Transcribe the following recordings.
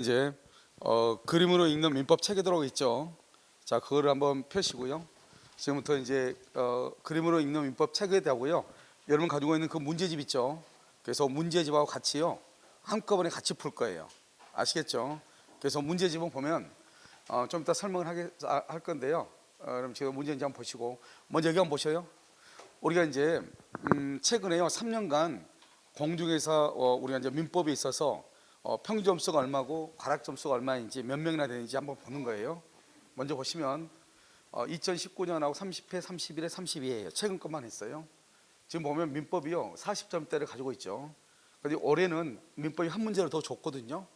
이제 그림으로 읽는 민법 책에 들어가 있죠. 자, 그거를 한번 펴시고요. 지금부터 이제 그림으로 읽는 민법 책에 대하고요. 여러분 가지고 있는 그 문제집 있죠. 그래서 문제집하고 같이요. 한꺼번에 같이 풀 거예요. 아시겠죠? 그래서 문제집은 보면 좀 이따 설명을 할 건데요. 그럼 지금 문제 이제 한번 보시고 먼저 여기 한번 보셔요. 우리가 이제 최근에요 3년간 공중에서 우리가 이제 민법에 있어서 평균 점수가 얼마고 과락 점수가 얼마인지 몇 명이나 되는지 한번 보는 거예요. 먼저 보시면 2019년하고 30회, 31회, 32회예요. 최근 것만 했어요. 지금 보면 민법이요 40점대를 가지고 있죠. 그런데 올해는 민법이 한 문제를 더 줬거든요.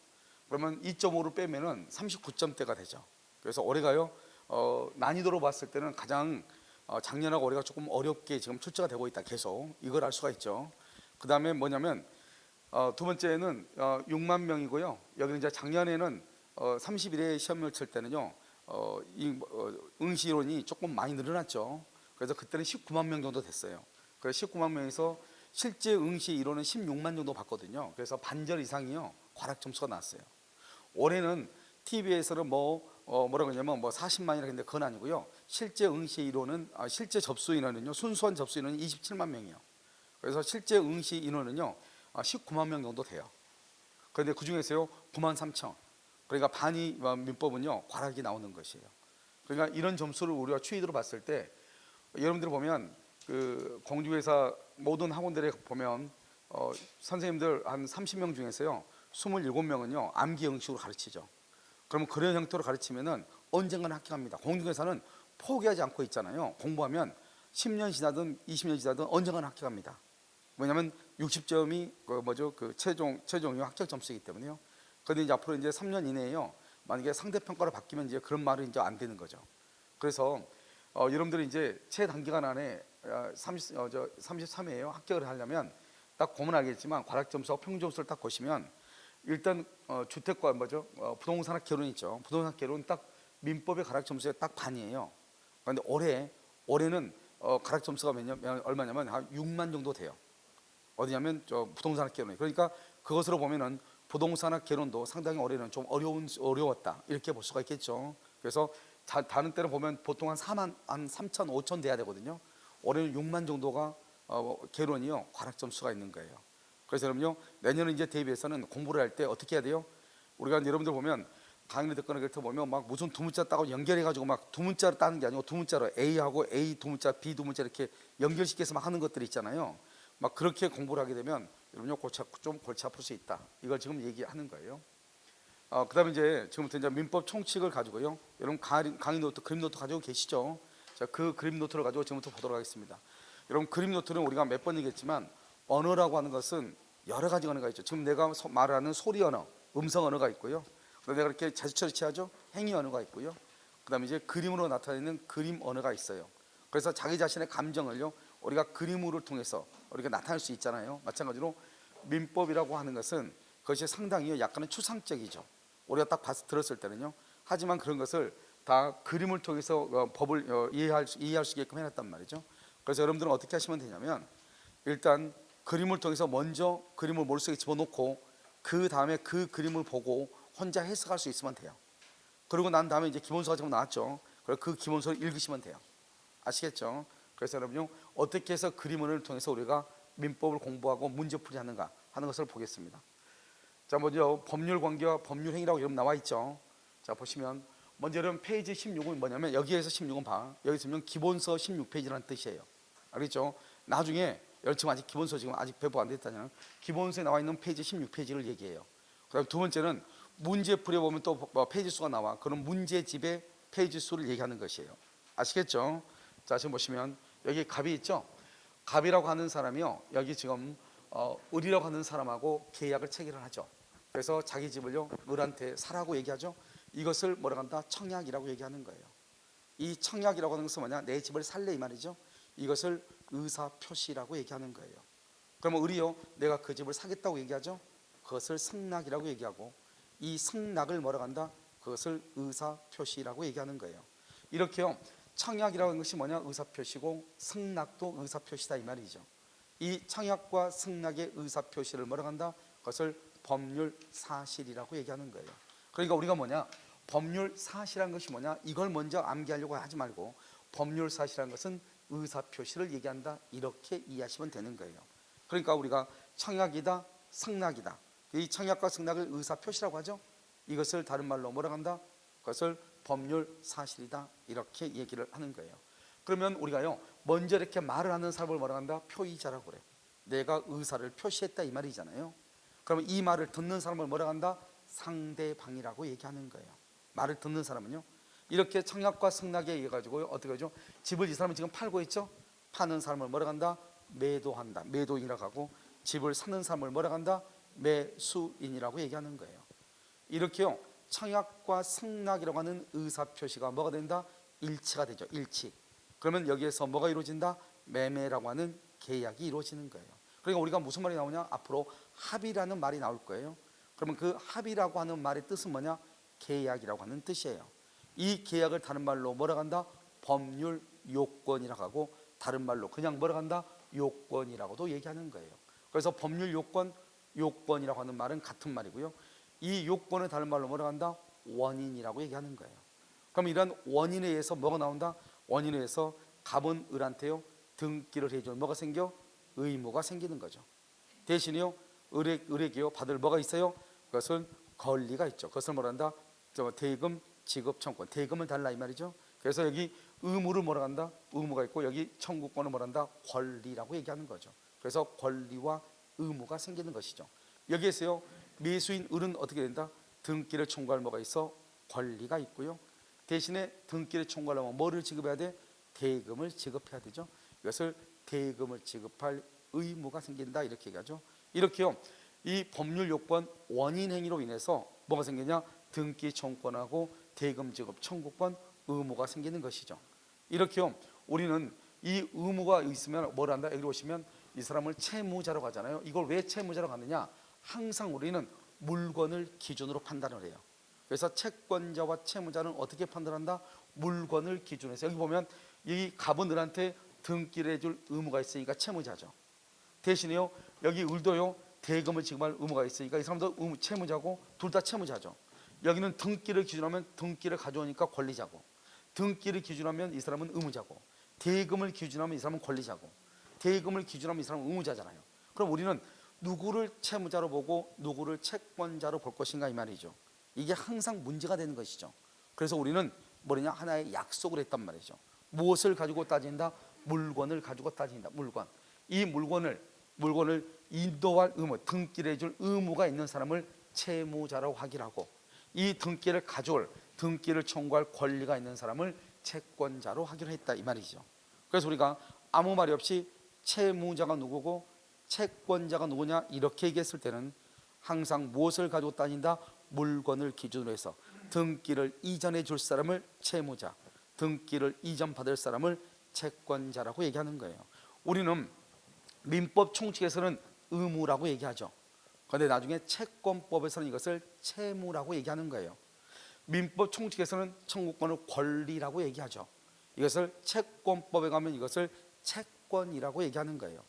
그러면 2.5를 빼면은 39점대가 되죠. 그래서 올해가요 난이도로 봤을 때는 가장 작년하고 올해가 조금 어렵게 지금 출제가 되고 있다. 계속 이걸 알 수가 있죠. 그 다음에 뭐냐면 두 번째는 6만 명이고요. 여기는 이제 작년에는 31회 시험을 칠 때는요 응시론이 조금 많이 늘어났죠. 그래서 그때는 19만 명 정도 됐어요. 그래서 19만 명에서 실제 응시 이론은 16만 정도 받거든요. 그래서 반절 이상이요 과락 점수가 나왔어요. 올해는 TV에서는 뭐라고 하냐면 40만이라 했는데 그건 아니고요. 실제 응시 인원은 실제 접수 인원은요 순수한 접수 인원이 27만 명이요. 그래서 실제 응시 인원은요 19만 명 정도 돼요. 그런데 그 중에서요 9만 3천. 그러니까 반이 민법은요 과락이 나오는 것이에요. 그러니까 이런 점수를 우리가 추이도로 봤을 때 여러분들 보면 그 공중회사 모든 학원들에 보면 선생님들 한 30명 중에서요 27명은요 암기 형식으로 가르치죠. 그러면 그런 형태로 가르치면은 언젠가는 합격합니다. 공중회사는 포기하지 않고 있잖아요. 공부하면 10년 지나든 20년 지나든 언젠가는 합격합니다. 왜냐하면 60점이 그 최종이 합격 점수이기 때문에요. 그런데 이제 앞으로 이제 3년 이내에요. 만약에 상대평가로 바뀌면 이제 그런 말은 이제 안 되는 거죠. 그래서 여러분들이 이제 최단기간 안에 33회에요. 합격을 하려면 딱 보면 알겠지만 과락 점수와 평균 점수를 딱 보시면 일단 주택과 부동산학 개론 있죠. 부동산 개론 딱 민법의 과락 점수의 딱 반이에요. 그런데 올해는 과락 점수가 얼마냐면 한 6만 정도 돼요. 어디냐면 부동산학 개론. 그러니까 그것으로 보면은 부동산학 개론도 상당히 올해는 좀 어려웠다 이렇게 볼 수가 있겠죠. 그래서 다른 때는 보면 보통 한 3천 5천 돼야 되거든요. 올해는 6만 정도가 개론이요 과락 점수가 있는 거예요. 그래서 여러분요 내년에 이제 대비해서는 공부를 할 때 어떻게 해야 돼요? 우리가 여러분들 보면 강의를 듣거나 그럴 때 보면 막 무슨 두 문자 따고 연결해가지고 막 두 문자로 따는 게 아니고 두 문자로 A하고 A 두 문자, B 두 문자 이렇게 연결시켜서 막 하는 것들이 있잖아요. 막 그렇게 공부를 하게 되면 여러분요 좀 골치 아플 수 있다. 이걸 지금 얘기하는 거예요. 그다음에 이제 지금부터 이제 민법 총칙을 가지고요. 여러분 강의 노트, 그림 노트 가지고 계시죠? 자, 그 그림 노트를 가지고 지금부터 보도록 하겠습니다. 여러분 그림 노트는 우리가 몇 번 얘기했지만 언어라고 하는 것은 여러 가지 언어가 있죠. 지금 내가 말하는 소리 언어, 음성 언어가 있고요. 그다음에 내가 이렇게 제스처 처리하죠. 행위 언어가 있고요. 그다음에 이제 그림으로 나타내는 그림 언어가 있어요. 그래서 자기 자신의 감정을요 우리가 그림으로 통해서 우리가 나타낼 수 있잖아요. 마찬가지로 민법이라고 하는 것은 그것이 상당히 약간은 추상적이죠. 우리가 딱 들었을 때는요. 하지만 그런 것을 다 그림을 통해서 법을 이해할 수 있게끔 해놨단 말이죠. 그래서 여러분들은 어떻게 하시면 되냐면 일단 그림을 통해서 먼저 그림을 머릿속에 집어넣고 그 다음에 그 그림을 보고 혼자 해석할 수 있으면 돼요. 그리고 난 다음에 이제 기본서가 지금 나왔죠. 그래서 그 기본서를 읽으시면 돼요. 아시겠죠? 그래서 여러분요 어떻게 해서 그림을 통해서 우리가 민법을 공부하고 문제풀이 하는가 하는 것을 보겠습니다. 자, 먼저 법률 관계와 법률 행위라고 여러분 나와 있죠. 자, 보시면 먼저 여러분 페이지 16은 뭐냐면 여기에서 16은 여기서 보면 기본서 16페이지라는 뜻이에요. 알겠죠? 나중에 여러분 지금 아직 기본서 지금 아직 배부 안 됐다면 기본서에 나와 있는 페이지 16페이지를 얘기해요. 그다음 두 번째는 문제풀이에 보면 또 페이지 수가 나와. 그런 문제집의 페이지 수를 얘기하는 것이에요. 아시겠죠? 자, 지금 보시면 여기 갑이 있죠. 갑이라고 하는 사람이요. 여기 지금 을이라고 하는 사람하고 계약을 체결을 하죠. 그래서 자기 집을요 을한테 사라고 얘기하죠. 이것을 뭐라고 한다? 청약이라고 얘기하는 거예요. 이 청약이라고 하는 것은 뭐냐? 내 집을 살래 이 말이죠. 이것을 의사표시라고 얘기하는 거예요. 그러면 을이요 내가 그 집을 사겠다고 얘기하죠. 그것을 승낙이라고 얘기하고 이 승낙을 뭐라고 한다? 그것을 의사표시라고 얘기하는 거예요. 이렇게요 청약이라고 하는 것이 뭐냐? 의사표시고 승낙도 의사표시다 이 말이죠. 이 청약과 승낙의 의사표시를 뭐라고 한다? 그것을 법률 사실이라고 얘기하는 거예요. 그러니까 우리가 뭐냐, 법률 사실한 것이 뭐냐, 이걸 먼저 암기하려고 하지 말고 법률 사실한 것은 의사 표시를 얘기한다, 이렇게 이해하시면 되는 거예요. 그러니까 우리가 청약이다, 승낙이다, 이 청약과 승낙을 의사 표시라고 하죠. 이것을 다른 말로 뭐라고 한다? 그것을 법률 사실이다, 이렇게 얘기를 하는 거예요. 그러면 우리가요, 먼저 이렇게 말을 하는 사람을 뭐라고 한다? 표의자라고 그래요. 내가 의사를 표시했다, 이 말이잖아요. 그러면 이 말을 듣는 사람을 뭐라고 한다? 상대방이라고 얘기하는 거예요. 말을 듣는 사람은요, 이렇게 청약과 승낙에 의해 가지고 어떻게 하죠? 집을 이 사람은 지금 팔고 있죠. 파는 사람을 뭐라고 한다? 매도한다, 매도인이라고 하고, 집을 사는 사람을 뭐라고 한다? 매수인이라고 얘기하는 거예요. 이렇게요, 청약과 승낙이라고 하는 의사표시가 뭐가 된다? 일치가 되죠. 일치. 그러면 여기에서 뭐가 이루어진다? 매매라고 하는 계약이 이루어지는 거예요. 그러니까 우리가 무슨 말이 나오냐? 앞으로 합의라는 말이 나올 거예요. 그러면 그 합의라고 하는 말의 뜻은 뭐냐? 계약이라고 하는 뜻이에요. 이 계약을 다른 말로 뭐라고 한다? 법률 요건이라고 하고, 다른 말로 그냥 뭐라고 한다? 요건이라고도 얘기하는 거예요. 그래서 법률 요건, 요건이라고 하는 말은 같은 말이고요, 이 요건을 다른 말로 뭐라고 한다? 원인이라고 얘기하는 거예요. 그럼 이런 원인에 의해서 뭐가 나온다? 원인에 의해서 갑은 을한테요, 등기를 해줄 뭐가 생겨? 의무가 생기는 거죠. 대신에요, 을에게요 받을 뭐가 있어요? 그것은 권리가 있죠. 그것을 뭐라 한다? 대금 지급 청구권, 대금을 달라, 이 말이죠. 그래서 여기 의무를 뭐라 한다? 의무가 있고, 여기 청구권을 뭐라 한다? 권리라고 얘기하는 거죠. 그래서 권리와 의무가 생기는 것이죠. 여기에서요, 매수인 을은 어떻게 된다? 등기를 청구할 뭐가 있어? 권리가 있고요, 대신에 등기를 청구하려면 뭐를 지급해야 돼? 대금을 지급해야 되죠. 이것을 대금을 지급할 의무가 생긴다, 이렇게 얘기하죠. 이렇게요, 이 법률 요건 원인 행위로 인해서 뭐가 생기냐? 등기 청구권하고 대금 지급 청구권, 의무가 생기는 것이죠. 이렇게요, 우리는 이 의무가 있으면 뭘 한다? 여기 보시면 이 사람을 채무자라고 하잖아요. 이걸 왜 채무자라고 하느냐? 항상 우리는 물건을 기준으로 판단을 해요. 그래서 채권자와 채무자는 어떻게 판단한다? 물건을 기준으로 해서, 여기 보면 이 갑은 을한테 등기를 해줄 의무가 있으니까 채무자죠. 대신에요, 여기 을도요, 대금을 지급할 의무가 있으니까 이 사람도 채무자고, 둘 다 채무자죠. 여기는 등기를 기준하면 등기를 가져오니까 권리자고, 등기를 기준하면 이 사람은 의무자고, 대금을 기준하면 이 사람은 권리자고, 대금을 기준하면 이 사람은 의무자잖아요. 그럼 우리는 누구를 채무자로 보고 누구를 채권자로 볼 것인가, 이 말이죠. 이게 항상 문제가 되는 것이죠. 그래서 우리는 뭐냐? 하나의 약속을 했단 말이죠. 무엇을 가지고 따진다? 물건을 가지고 따진다. 물건. 이 물건을 인도할 의무, 등기를 해줄 의무가 있는 사람을 채무자라고 하기로 하고, 이 등기를 가져올, 등기를 청구할 권리가 있는 사람을 채권자로 하기로 했다, 이 말이죠. 그래서 우리가 아무 말이 없이 채무자가 누구고 채권자가 누구냐, 이렇게 얘기했을 때는 항상 무엇을 가지고 따진다? 물건을 기준으로 해서 등기를 이전해 줄 사람을 채무자, 등기를 이전받을 사람을 채권자라고 얘기하는 거예요. 우리는 민법 총칙에서는 의무라고 얘기하죠. 그런데 나중에 채권법에서는 이것을 채무라고 얘기하는 거예요. 민법 총칙에서는 청구권을 권리라고 얘기하죠. 이것을 채권법에 가면 이것을 채권이라고 얘기하는 거예요.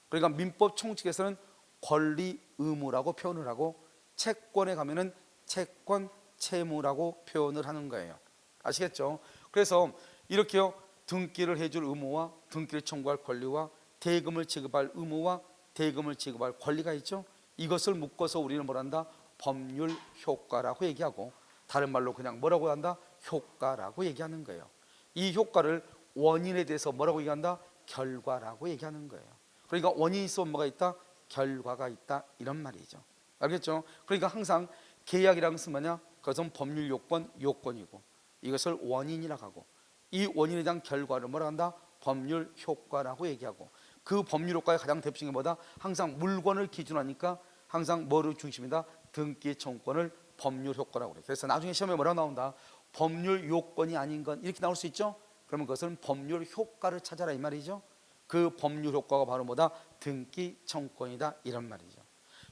그러니까 민법 총칙에서는 권리 의무라고 표현을 하고, 채권에 가면은 채권 채무라고 표현을 하는 거예요. 아시겠죠? 그래서 이렇게요, 등기를 해줄 의무와 등기를 청구할 권리와 대금을 지급할 의무와 대금을 지급할 권리가 있죠. 이것을 묶어서 우리는 뭐란다? 법률 효과라고 얘기하고, 다른 말로 그냥 뭐라고 한다? 효과라고 얘기하는 거예요. 이 효과를 원인에 대해서 뭐라고 얘기한다? 결과라고 얘기하는 거예요. 그러니까 원인이 있으면 뭐가 있다? 결과가 있다, 이런 말이죠. 알겠죠? 그러니까 항상 계약이라는 것은 뭐냐? 그것은 법률 요건, 요건이고, 이것을 원인이라고 하고, 이 원인에 대한 결과를 뭐라고 한다? 법률 효과라고 얘기하고, 그 법률 효과의 가장 대표적인 게 뭐다? 항상 물건을 기준하니까 항상 뭐를 중심이다? 등기 청구권을 법률 효과라고 그래요. 그래서 나중에 시험에 뭐라고 나온다? 법률 요건이 아닌 건, 이렇게 나올 수 있죠? 그러면 그것은 법률 효과를 찾아라, 이 말이죠. 그 법률 효과가 바로 뭐다? 등기 청구권이다, 이런 말이죠.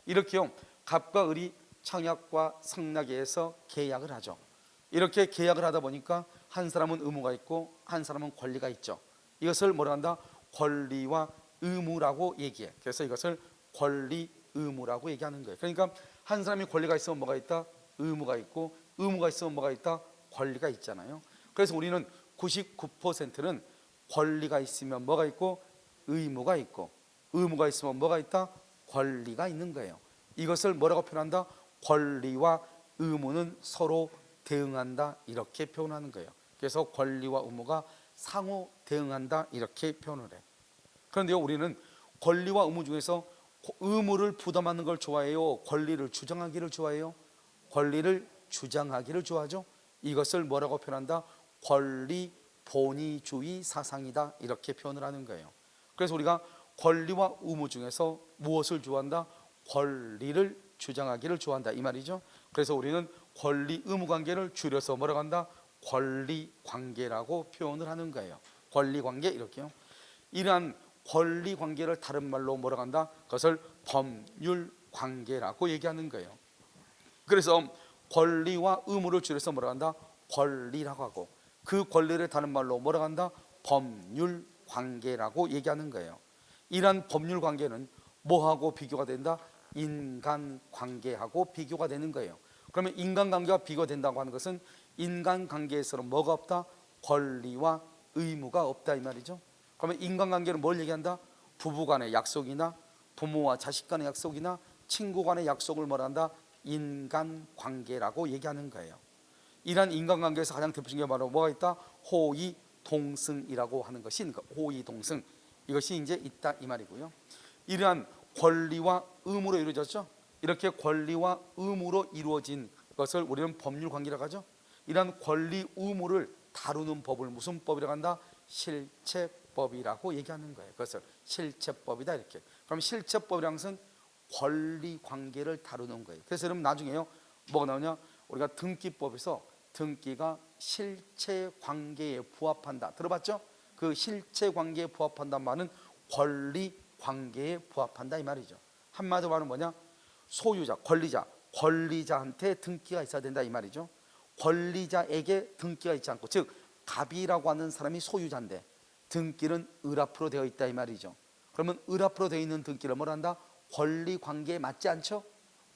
이렇게요, 갑과 을이 청약과 승낙에 의해서 계약을 하죠. 이렇게 계약을 하다 보니까 한 사람은 의무가 있고 한 사람은 권리가 있죠. 이것을 뭐라 한다? 권리와 의무라고 얘기해. 그래서 이것을 권리 의무라고 얘기하는 거예요. 그러니까 한 사람이 권리가 있으면 뭐가 있다? 의무가 있고, 의무가 있으면 뭐가 있다? 권리가 있잖아요. 그래서 우리는 99%는 권리가 있으면 뭐가 있고 의무가 있고, 의무가 있으면 뭐가 있다? 권리가 있는 거예요. 이것을 뭐라고 표현한다? 권리와 의무는 서로 대응한다, 이렇게 표현하는 거예요. 그래서 권리와 의무가 상호 대응한다, 이렇게 표현을 해. 그런데요, 우리는 권리와 의무 중에서 의무를 부담하는 걸 좋아해요? 권리를 주장하기를 좋아해요? 권리를 주장하기를 좋아하죠. 이것을 뭐라고 표현한다? 권리 본위주의 사상이다, 이렇게 표현을 하는 거예요. 그래서 우리가 권리와 의무 중에서 무엇을 좋아한다? 권리를 주장하기를 좋아한다, 이 말이죠. 그래서 우리는 권리 의무 관계를 줄여서 뭐라고 한다? 권리 관계라고 표현을 하는 거예요. 권리 관계, 이렇게요. 이러한 권리 관계를 다른 말로 뭐라고 한다? 그것을 법률 관계라고 얘기하는 거예요. 그래서 권리와 의무를 줄여서 뭐라고 한다? 권리라고 하고, 그 권리를 다른 말로 뭐라고 한다? 법률 관계라고 얘기하는 거예요. 이러한 법률 관계는 뭐하고 비교가 된다? 인간 관계하고 비교가 되는 거예요. 그러면 인간 관계가 비교가 된다고 하는 것은 인간 관계에서는 뭐가 없다? 권리와 의무가 없다, 이 말이죠. 그러면 인간 관계는 뭘 얘기한다? 부부 간의 약속이나 부모와 자식 간의 약속이나 친구 간의 약속을 뭐란다? 인간 관계라고 얘기하는 거예요. 이러한 인간 관계에서 가장 대표적인 게 바로 뭐가 있다? 호의 동승이라고 하는 것이, 호의 동승, 이것이 이제 있다, 이 말이고요. 이러한 권리와 의무로 이루어졌죠. 이렇게 권리와 의무로 이루어진 것을 우리는 법률 관계라고 하죠. 이러한 권리 의무를 다루는 법을 무슨 법이라고 한다? 실체법이라고 얘기하는 거예요. 그것을 실체법이다, 이렇게. 그럼 실체법이라는 것은 권리 관계를 다루는 거예요. 그래서 여러분 나중에요, 뭐가 나오냐? 우리가 등기법에서 등기가 실체 관계에 부합한다, 들어봤죠? 그 실체 관계에 부합한다는 말은 권리 관계에 부합한다, 이 말이죠. 한마디로 말하면 뭐냐? 소유자, 권리자한테 등기가 있어야 된다, 이 말이죠. 권리자에게 등기가 있지 않고, 즉 갑이라고 하는 사람이 소유자인데 등기는 을 앞으로 되어 있다, 이 말이죠. 그러면 을 앞으로 되어 있는 등기를 뭐라 한다? 권리 관계에 맞지 않죠?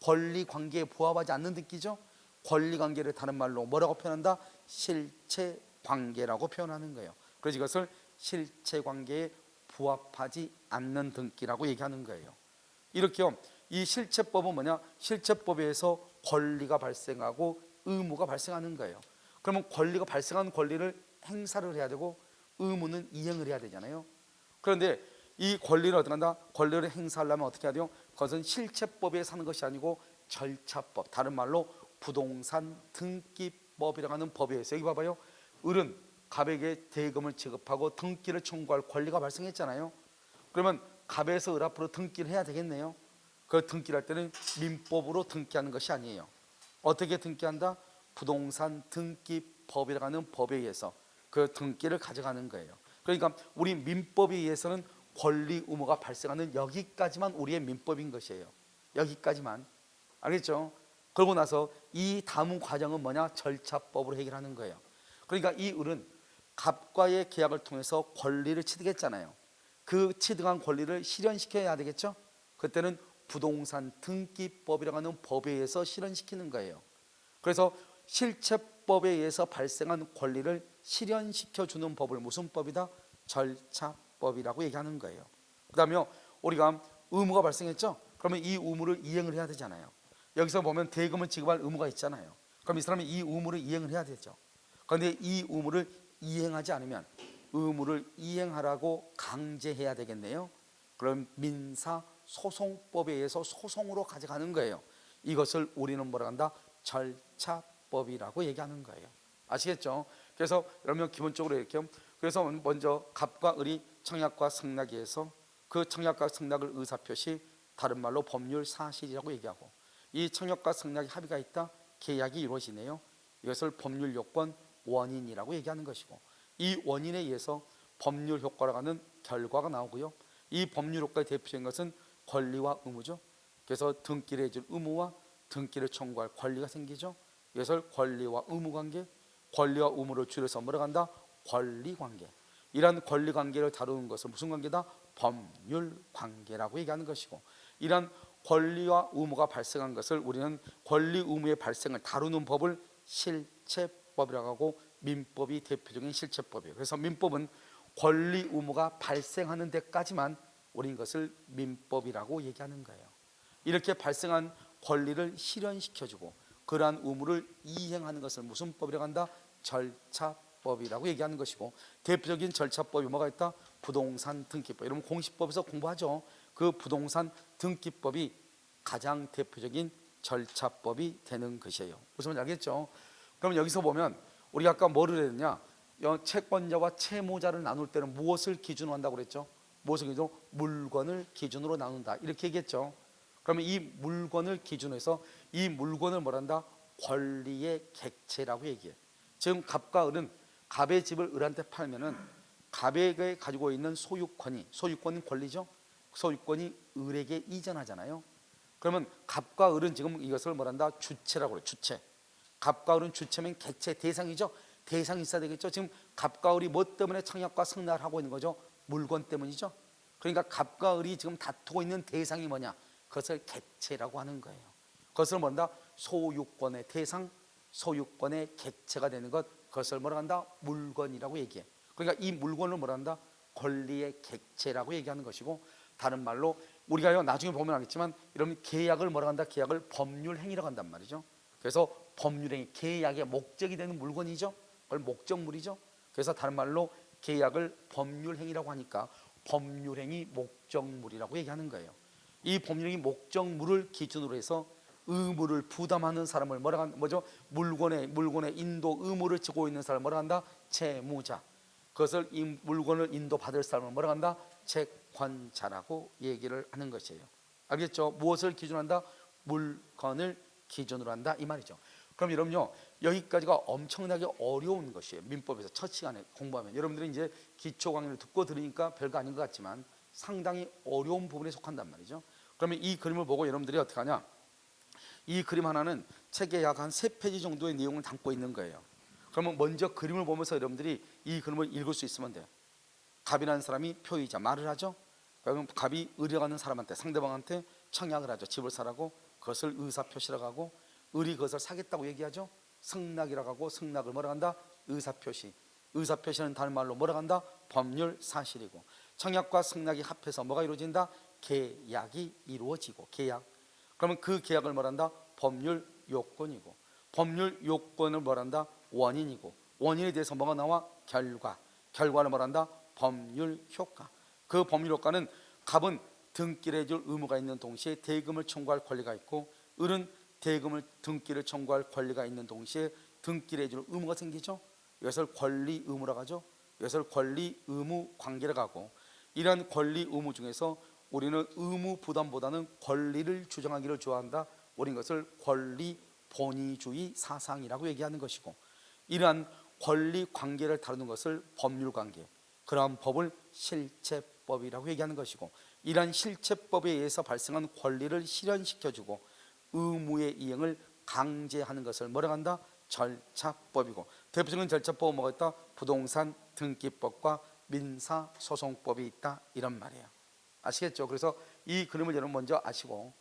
권리 관계에 부합하지 않는 등기죠. 권리 관계를 다른 말로 뭐라고 표현한다? 실체 관계라고 표현하는 거예요. 그래서 이것을 실체 관계에 부합하지 않는 등기라고 얘기하는 거예요. 이렇게요, 이 실체법은 뭐냐? 실체법에 의해서 권리가 발생하고 의무가 발생하는 거예요. 그러면 권리가 발생한 권리를 행사를 해야 되고 의무는 이행을 해야 되잖아요. 그런데 이 권리를 어떻게 한다? 권리를 행사하려면 어떻게 해야 돼요? 그것은 실체법에 사는 것이 아니고 절차법, 다른 말로 부동산 등기법이라고 하는 법에 의해서. 여기 봐봐요. 을은 갑에게 대금을 지급하고 등기를 청구할 권리가 발생했잖아요. 그러면 갑에서 을 앞으로 등기를 해야 되겠네요. 그 등기를 할 때는 민법으로 등기하는 것이 아니에요. 어떻게 등기한다? 부동산 등기법이라고 하는 법에 의해서 그 등기를 가져가는 거예요. 그러니까 우리 민법에 의해서는 권리 의무가 발생하는 여기까지만 우리의 민법인 것이에요. 여기까지만. 알겠죠? 그러고 나서 이 다음 과정은 뭐냐? 절차법으로 해결하는 거예요. 그러니까 이 을은 갑과의 계약을 통해서 권리를 취득했잖아요. 그 취득한 권리를 실현시켜야 되겠죠? 그때는 부동산 등기법이라고 하는 법에 의해서 실현시키는 거예요. 그래서 실체법에 의해서 발생한 권리를 실현시켜주는 법을 무슨 법이다? 절차법이라고 얘기하는 거예요. 그 다음에 우리가 의무가 발생했죠? 그러면 이 의무를 이행을 해야 되잖아요. 여기서 보면 대금을 지급할 의무가 있잖아요. 그럼 이 사람이 이 의무를 이행을 해야 되죠. 그런데 이 의무를 이행하지 않으면 의무를 이행하라고 강제해야 되겠네요. 그럼 민사소송법에 의해서 소송으로 가져가는 거예요. 이것을 우리는 뭐라 한다? 절차법이라고 얘기하는 거예요. 아시겠죠? 그래서 그러면 기본적으로 이렇게, 그래서 먼저 갑과 을이 청약과 승낙에 의해서 그 청약과 승낙을 의사표시, 다른 말로 법률 사실이라고 얘기하고, 이 청약과 승낙의 합의가 있다, 계약이 이루어지네요. 이것을 법률 요건 원인이라고 얘기하는 것이고, 이 원인에 의해서 법률 효과라고 하는 결과가 나오고요. 이 법률 효과의 대표적인 것은 권리와 의무죠. 그래서 등기를 해줄 의무와 등기를 청구할 권리가 생기죠. 이것을 권리와 의무 관계, 권리와 의무를 줄여서 뭐라고 한다? 권리 관계. 이러한 권리 관계를 다루는 것은 무슨 관계다? 법률 관계라고 얘기하는 것이고, 이러한 권리와 의무가 발생한 것을 우리는 권리 의무의 발생을 다루는 법을 실체법이라고 하고, 민법이 대표적인 실체법이에요. 그래서 민법은 권리 의무가 발생하는 데까지만 우리는 이것을 민법이라고 얘기하는 거예요. 이렇게 발생한 권리를 실현시켜주고 그러한 의무를 이행하는 것을 무슨 법이라고 한다? 절차법이라고 얘기하는 것이고, 대표적인 절차법이 뭐가 있다? 부동산 등기법. 여러분 공시법에서 공부하죠. 그 부동산 등기법이 가장 대표적인 절차법이 되는 것이에요. 무슨 말인지 알겠죠? 그럼 여기서 보면 우리가 아까 뭐를 했냐? 채권자와 채무자를 나눌 때는 무엇을 기준으로 한다고 그랬죠? 무엇을 기준으로? 물건을 기준으로 나눈다, 이렇게 얘기했죠. 그러면 이 물건을 기준으로 해서 이 물건을 뭐란다? 권리의 객체라고 얘기해. 지금 갑과 을은, 갑의 집을 을한테 팔면은 갑에게 가지고 있는 소유권이 권리죠. 소유권이 을에게 이전하잖아요. 그러면 갑과 을은 지금 이것을 뭐란다? 주체라고 그래요. 주체. 갑과 을은 주체면 객체, 대상이죠. 대상이 있어야 되겠죠. 지금 갑과 을이 뭐 때문에 청약과 승낙을 하고 있는 거죠? 물건 때문이죠. 그러니까 갑과 을이 지금 다투고 있는 대상이 뭐냐? 그것을 객체라고 하는 거예요. 그것을 뭐란다? 소유권의 대상, 소유권의 객체가 되는 것, 그것을 뭐라 한다? 물건이라고 얘기해. 그러니까 이 물건을 뭐라 한다? 권리의 객체라고 얘기하는 것이고, 다른 말로 우리가 나중에 보면 알겠지만, 여러분 계약을 뭐라 한다? 계약을 법률행위라고 한단 말이죠. 그래서 법률행위, 계약의 목적이 되는 물건이죠. 그걸 목적물이죠. 그래서 다른 말로 계약을 법률행위라고 하니까 법률행위 목적물이라고 얘기하는 거예요. 이 법률행위 목적물을 기준으로 해서 의무를 부담하는 사람을 뭐죠? 물건의 인도 의무를 지고 있는 사람을 뭐라 한다? 채무자. 그것을 이 물건을 인도받을 사람을 뭐라 한다? 채권자라고 얘기를 하는 것이에요. 알겠죠? 무엇을 기준으로 한다? 물건을 기준으로 한다, 이 말이죠. 그럼 여러분요, 여기까지가 엄청나게 어려운 것이에요. 민법에서 첫 시간에 공부하면 여러분들이 이제 기초 강의를 듣고 들으니까 별거 아닌 것 같지만 상당히 어려운 부분에 속한단 말이죠. 그러면 이 그림을 보고 여러분들이 어떻게 하냐? 이 그림 하나는 책에 약 한 3페이지 정도의 내용을 담고 있는 거예요. 그러면 먼저 그림을 보면서 여러분들이 이 그림을 읽을 수 있으면 돼요. 갑이라는 사람이 표의자, 말을 하죠. 그러면 갑이 의뢰하는 사람한테, 상대방한테 청약을 하죠. 집을 사라고. 그것을 의사표시라고 하고, 을이 그것을 사겠다고 얘기하죠. 승낙이라고 하고, 승낙을 뭐라고 한다? 의사표시. 의사표시는 다른 말로 뭐라고 한다? 법률 사실이고, 청약과 승낙이 합해서 뭐가 이루어진다? 계약이 이루어지고, 계약. 그러면 그 계약을 뭐란다? 법률 요건이고, 법률 요건을 뭐란다? 원인이고, 원인에 대해서 뭐가 나와? 결과. 결과를 뭐란다? 법률 효과. 그 법률 효과는 갑은 등기를 해줄 의무가 있는 동시에 대금을 청구할 권리가 있고, 을은 대금을 등기를 청구할 권리가 있는 동시에 등기를 해줄 의무가 생기죠. 이것을 권리 의무라고 하죠. 이것을 권리 의무 관계라고 하고, 이러한 권리 의무 중에서 우리는 의무 부담보다는 권리를 주장하기를 좋아한다. 우리는 이것을 권리 본위주의 사상이라고 얘기하는 것이고, 이러한 권리 관계를 다루는 것을 법률 관계, 그러한 법을 실체법이라고 얘기하는 것이고, 이러한 실체법에 의해서 발생한 권리를 실현시켜주고 의무의 이행을 강제하는 것을 뭐라고 한다? 절차법이고, 대표적인 절차법은 뭐가 있다? 부동산 등기법과 민사소송법이 있다, 이런 말이에요. 아시겠죠? 그래서 이 그림을 여러분 먼저 아시고,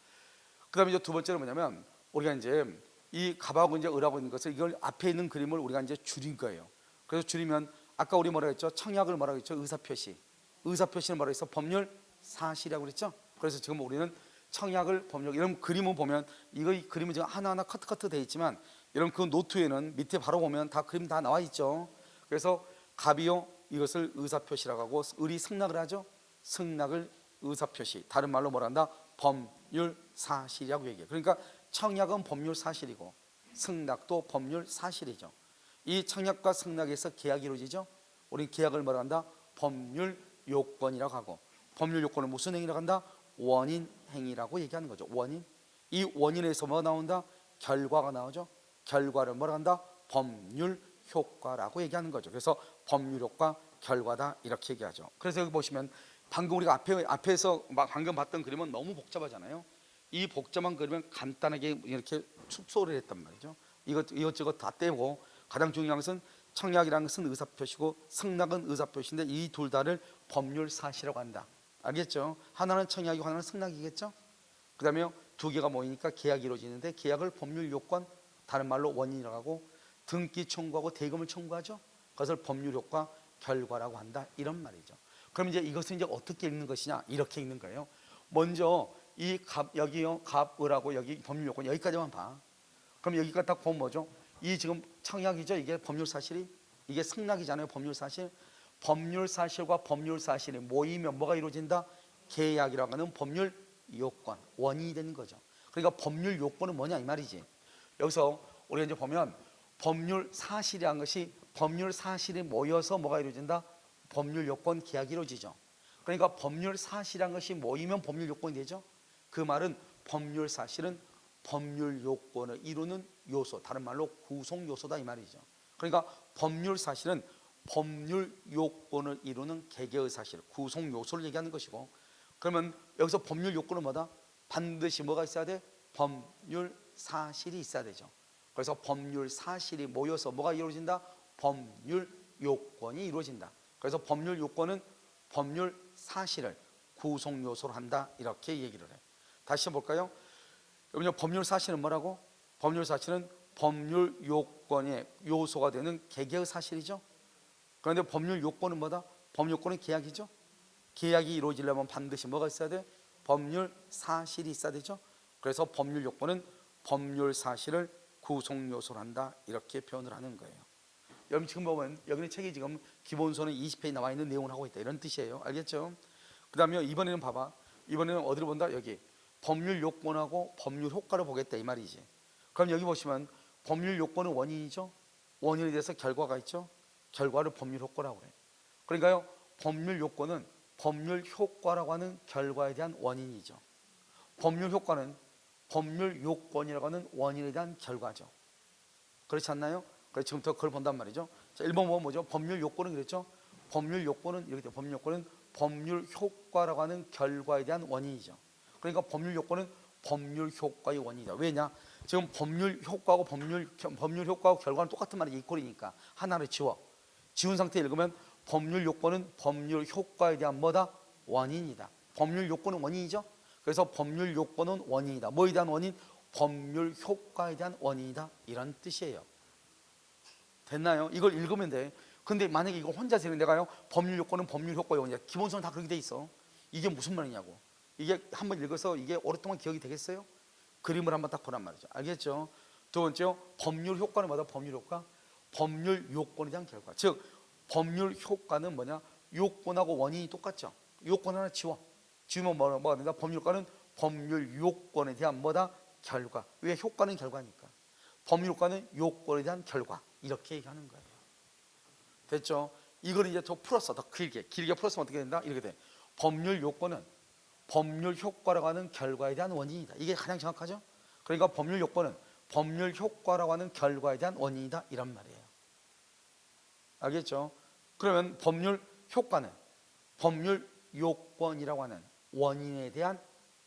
그 다음에 이제 두 번째는 뭐냐면, 우리가 이제 이 갑하고 이제 을하고 있는 것을, 이걸 앞에 있는 그림을 우리가 이제 줄인 거예요. 그래서 줄이면 아까 우리 뭐라고 했죠? 청약을 뭐라고 했죠? 의사표시. 의사표시는 뭐라고 했어? 법률 사실이라고 그랬죠? 그래서 지금 우리는 청약을 법률, 이런 그림을 보면 이 그림은 지금 하나하나 커트 돼 있지만, 여러분 그 노트에는 밑에 바로 보면 다 그림 다 나와 있죠. 그래서 갑이요, 이것을 의사표시라고 하고, 을이 승낙을 하죠. 승낙을 의사표시, 다른 말로 뭐란다? 법률 사실이라고 얘기해요. 그러니까 청약은 법률 사실이고 승낙도 법률 사실이죠. 이 청약과 승낙에서 계약이 이루어지죠. 우리 계약을 뭐라고 한다? 법률 요건이라고 하고, 법률 요건을 무슨 행위라고 한다? 원인 행위라고 얘기하는 거죠. 원인. 이 원인에서 뭐가 나온다? 결과가 나오죠. 결과를 뭐라고 한다? 법률 효과라고 얘기하는 거죠. 그래서 법률 효과, 결과다, 이렇게 얘기하죠. 그래서 여기 보시면 방금 우리가 앞에서 방금 봤던 그림은 너무 복잡하잖아요. 이 복잡한 그림은 간단하게 이렇게 축소를 했단 말이죠. 이것저것 다 떼고, 가장 중요한 것은 청약이라는 것은 의사표시고 승낙은 의사표시인데, 이 둘 다를 법률 사실이라고 한다. 알겠죠? 하나는 청약이고 하나는 승낙이겠죠? 그 다음에 두 개가 모이니까 계약이 이루어지는데, 계약을 법률 요건, 다른 말로 원인이라고 하고, 등기 청구하고 대금을 청구하죠. 그것을 법률 효과 결과라고 한다 이런 말이죠. 그럼 이제 이것은 이제 어떻게 읽는 것이냐 이렇게 읽는 거예요. 먼저 이 갑 여기요 갑을하고 여기 법률 요건 여기까지만 봐. 그럼 여기까지 딱 보면 뭐죠? 이 지금 청약이죠. 이게 법률 사실이 이게 승낙이잖아요. 법률 사실. 법률 사실과 법률 사실이 모이면 뭐가 이루어진다? 계약이라고 하는 법률 요건 원인이 되는 거죠. 그러니까 법률 요건은 뭐냐 이 말이지. 여기서 우리가 이제 보면 법률 사실이라는 것이 법률 사실이 모여서 뭐가 이루어진다? 법률 요건 계약이 이루어지죠. 그러니까 법률 사실이라는 것이 모이면 법률 요건이 되죠. 그 말은 법률 사실은 법률 요건을 이루는 요소, 다른 말로 구성 요소다 이 말이죠. 그러니까 법률 사실은 법률 요건을 이루는 개개의 사실, 구성 요소를 얘기하는 것이고, 그러면 여기서 법률 요건은 뭐다? 반드시 뭐가 있어야 돼? 법률 사실이 있어야 되죠. 그래서 법률 사실이 모여서 뭐가 이루어진다? 법률 요건이 이루어진다. 그래서 법률 요건은 법률 사실을 구성 요소로 한다 이렇게 얘기를 해. 다시 볼까요? 여러분 법률 사실은 뭐라고? 법률 사실은 법률 요건의 요소가 되는 개개의 사실이죠. 그런데 법률 요건은 뭐다? 법률 요건은 계약이죠. 계약이 이루어지려면 반드시 뭐가 있어야 돼? 법률 사실이 있어야 되죠. 그래서 법률 요건은 법률 사실을 구성 요소로 한다 이렇게 표현을 하는 거예요. 여러분 지금 보면 여기는 책이 지금 기본서는 20페이지 나와 있는 내용을 하고 있다 이런 뜻이에요. 알겠죠? 그 다음에 이번에는 봐봐. 이번에는 어디를 본다? 여기 법률 요건하고 법률 효과를 보겠다 이 말이지. 그럼 여기 보시면 법률 요건은 원인이죠. 원인에 대해서 결과가 있죠. 결과를 법률 효과라고 그래요. 그러니까요 법률 요건은 법률 효과라고 하는 결과에 대한 원인이죠. 법률 효과는 법률 요건이라고 하는 원인에 대한 결과죠. 그렇지 않나요? 그래서 지금부터 그걸 본단 말이죠. 자, 1번 보면 뭐죠? 법률 요건은 그랬죠. 법률 요건은 이렇게 돼요. 법률 요건은 법률 효과라고 하는 결과에 대한 원인이죠. 그러니까 법률 요건은 법률 효과의 원인이다. 왜냐? 지금 법률 효과하고 법률 효과하고 결과는 똑같은 말이 이꼴이니까 하나를 지운 상태에 읽으면 법률 요건은 법률 효과에 대한 뭐다? 원인이다. 법률 요건은 원인이죠. 그래서 법률 요건은 원인이다. 뭐에 대한 원인? 법률 효과에 대한 원인이다. 이런 뜻이에요. 됐나요? 이걸 읽으면 돼. 근데 만약에 이거 혼자서 읽는 내가요 법률 요건은 법률 효과의 원인이다. 기본서는 다 그렇게 돼 있어. 이게 무슨 말이냐고. 이게 한번 읽어서 이게 오랫동안 기억이 되겠어요? 그림을 한번 딱 보란 말이죠. 알겠죠? 두 번째요, 법률 효과는 뭐다? 법률 효과? 법률 요건에 대한 결과. 즉 법률 효과는 뭐냐? 요건하고 원인이 똑같죠. 요건 하나 지우면 뭐가 된다? 법률 효과는 법률 요건에 대한 뭐다? 결과. 왜? 효과는 결과니까. 법률 효과는 요건에 대한 결과. 이렇게 얘기하는 거예요. 됐죠? 이걸 이제 더 풀었어. 더 길게 풀었으면 어떻게 된다? 이렇게 돼. 법률 요건은 법률 효과라고 하는 결과에 대한 원인이다. 이게 가장 정확하죠? 그러니까 법률 요건은 법률 효과라고 하는 결과에 대한 원인이다. 이런 말이에요. 알겠죠? 그러면 법률 효과는 법률 요건이라고 하는 원인에 대한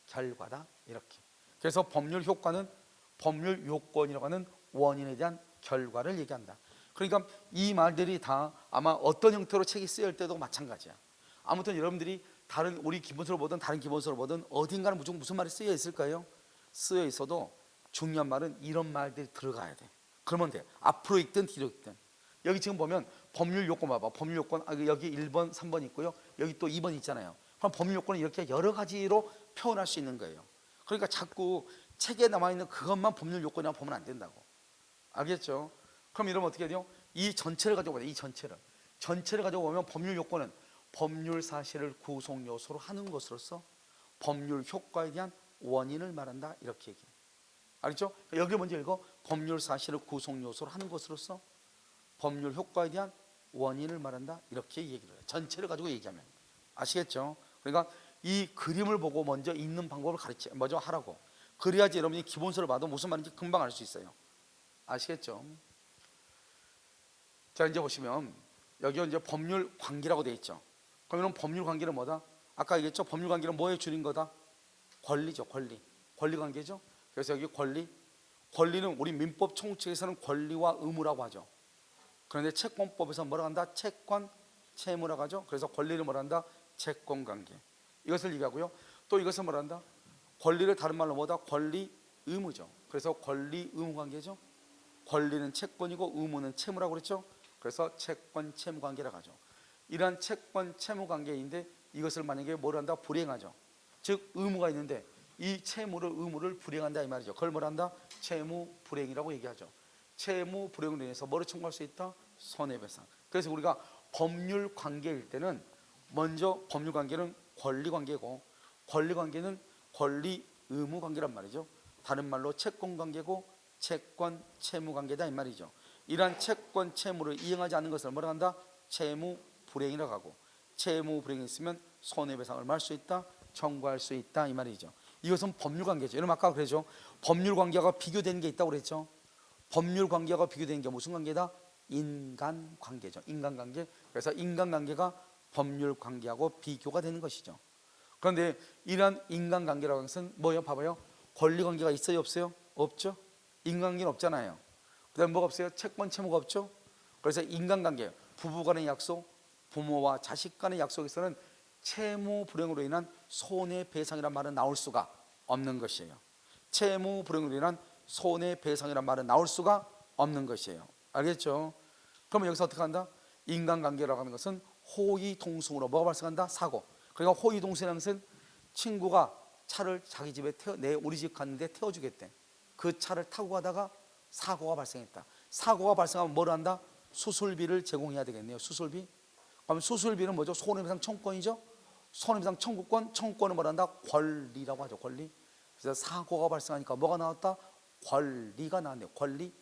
결과다. 이렇게. 그래서 법률 효과는 법률 요건이라고 하는 원인에 대한 결과를 얘기한다. 그러니까 이 말들이 다 아마 어떤 형태로 책이 쓰일 때도 마찬가지야. 아무튼 여러분들이 다른 우리 기본서를 보든 다른 기본서를 보든 어딘가는 무조건 무슨 말이 쓰여 있을까요? 쓰여 있어도 중요한 말은 이런 말들이 들어가야 돼. 그러면 돼. 앞으로 읽든 뒤로 읽든. 여기 지금 보면 법률 요건 봐봐. 법률 요건 여기 1번, 3번 있고요. 여기 또 2번 있잖아요. 그럼 법률 요건은 이렇게 여러 가지로 표현할 수 있는 거예요. 그러니까 자꾸 책에 남아 있는 그것만 법률 요건이라고 보면 안 된다고. 알겠죠? 그럼 이러면 어떻게 해야 돼요? 이 전체를 가지고 봐야 돼. 이 전체를 가지고 보면 법률 요건은 법률 사실을 구성 요소로 하는 것으로서 법률 효과에 대한 원인을 말한다. 이렇게 얘기해요. 알겠죠? 여기 먼저 읽어. 법률 사실을 구성 요소로 하는 것으로서 법률 효과에 대한 원인을 말한다. 이렇게 얘기를 해요. 전체를 가지고 얘기하면. 아시겠죠? 그러니까 이 그림을 보고 먼저 읽는 방법을 먼저 하라고. 그래야지 여러분이 기본서를 봐도 무슨 말인지 금방 알 수 있어요. 아시겠죠? 자, 이제 보시면 여기 이제 법률 관계라고 되어 있죠. 그러면 법률 관계는 뭐다? 아까 얘기했죠? 법률 관계는 뭐에 줄인 거다? 권리죠. 권리 관계죠. 그래서 여기 권리는 우리 민법 총칙에서는 권리와 의무라고 하죠. 그런데 채권법에서 뭐라고 한다? 채권, 채무라고 하죠. 그래서 권리를 뭐라 한다? 채권 관계. 이것을 얘기하고요. 또 이것을 뭐라 한다? 권리를 다른 말로 뭐다? 권리, 의무죠. 그래서 권리, 의무 관계죠. 권리는 채권이고 의무는 채무라고 그랬죠. 그래서 채권 채무 관계라고 하죠. 이러한 채권 채무 관계인데 이것을 만약에 뭘 한다? 불이행하죠. 즉 의무가 있는데 이 채무를 의무를 불이행한다 이 말이죠. 그걸 뭘 한다? 채무 불이행이라고 얘기하죠. 채무 불이행으로 인해서 뭐를 청구할 수 있다? 손해배상. 그래서 우리가 법률 관계일 때는 먼저 법률 관계는 권리 관계고 권리 관계는 권리 의무 관계란 말이죠. 다른 말로 채권 관계고 채권 채무 관계다 이 말이죠. 이러한 채권 채무를 이행하지 않는 것을 뭐라 한다? 채무 불이행이라고 하고 채무 불이행이 있으면 손해배상을 할 수 있다, 청구할 수 있다 이 말이죠. 이것은 법률 관계죠. 여러분 아까 그랬죠. 법률 관계가 비교되는 게 있다고 그랬죠. 법률 관계가 비교되는 게 무슨 관계다? 인간 관계죠. 인간 관계. 그래서 인간 관계가 법률 관계하고 비교가 되는 것이죠. 그런데 이러한 인간 관계라는 것은 뭐예요? 봐봐요. 권리 관계가 있어요, 없어요? 없죠. 인간 관계는 없잖아요. 그다음 뭐가 없어요? 채권 채무가 없죠. 그래서 인간 관계, 부부 간의 약속, 부모와 자식 간의 약속에서는 채무 불이행으로 인한 손해배상이란 말은 나올 수가 없는 것이에요. 채무 불이행으로 인한 손해배상이란 말은 나올 수가 없는 것이에요. 알겠죠? 그러면 여기서 어떻게 한다? 인간관계라고 하는 것은 호의동승으로 뭐가 발생한다? 사고. 그러니까 호의동승이라는 것은 친구가 차를 자기 집에 우리 집 갔는데 태워주겠대. 그 차를 타고 가다가 사고가 발생했다. 사고가 발생하면 뭘 한다? 수술비를 제공해야 되겠네요. 수술비. 그럼 수술비는 뭐죠? 손해배상 청구권이죠. 손해배상 청구권은 뭘 한다? 권리라고 하죠. 권리. 그래서 사고가 발생하니까 뭐가 나왔다? 권리가 나왔네요. 권리.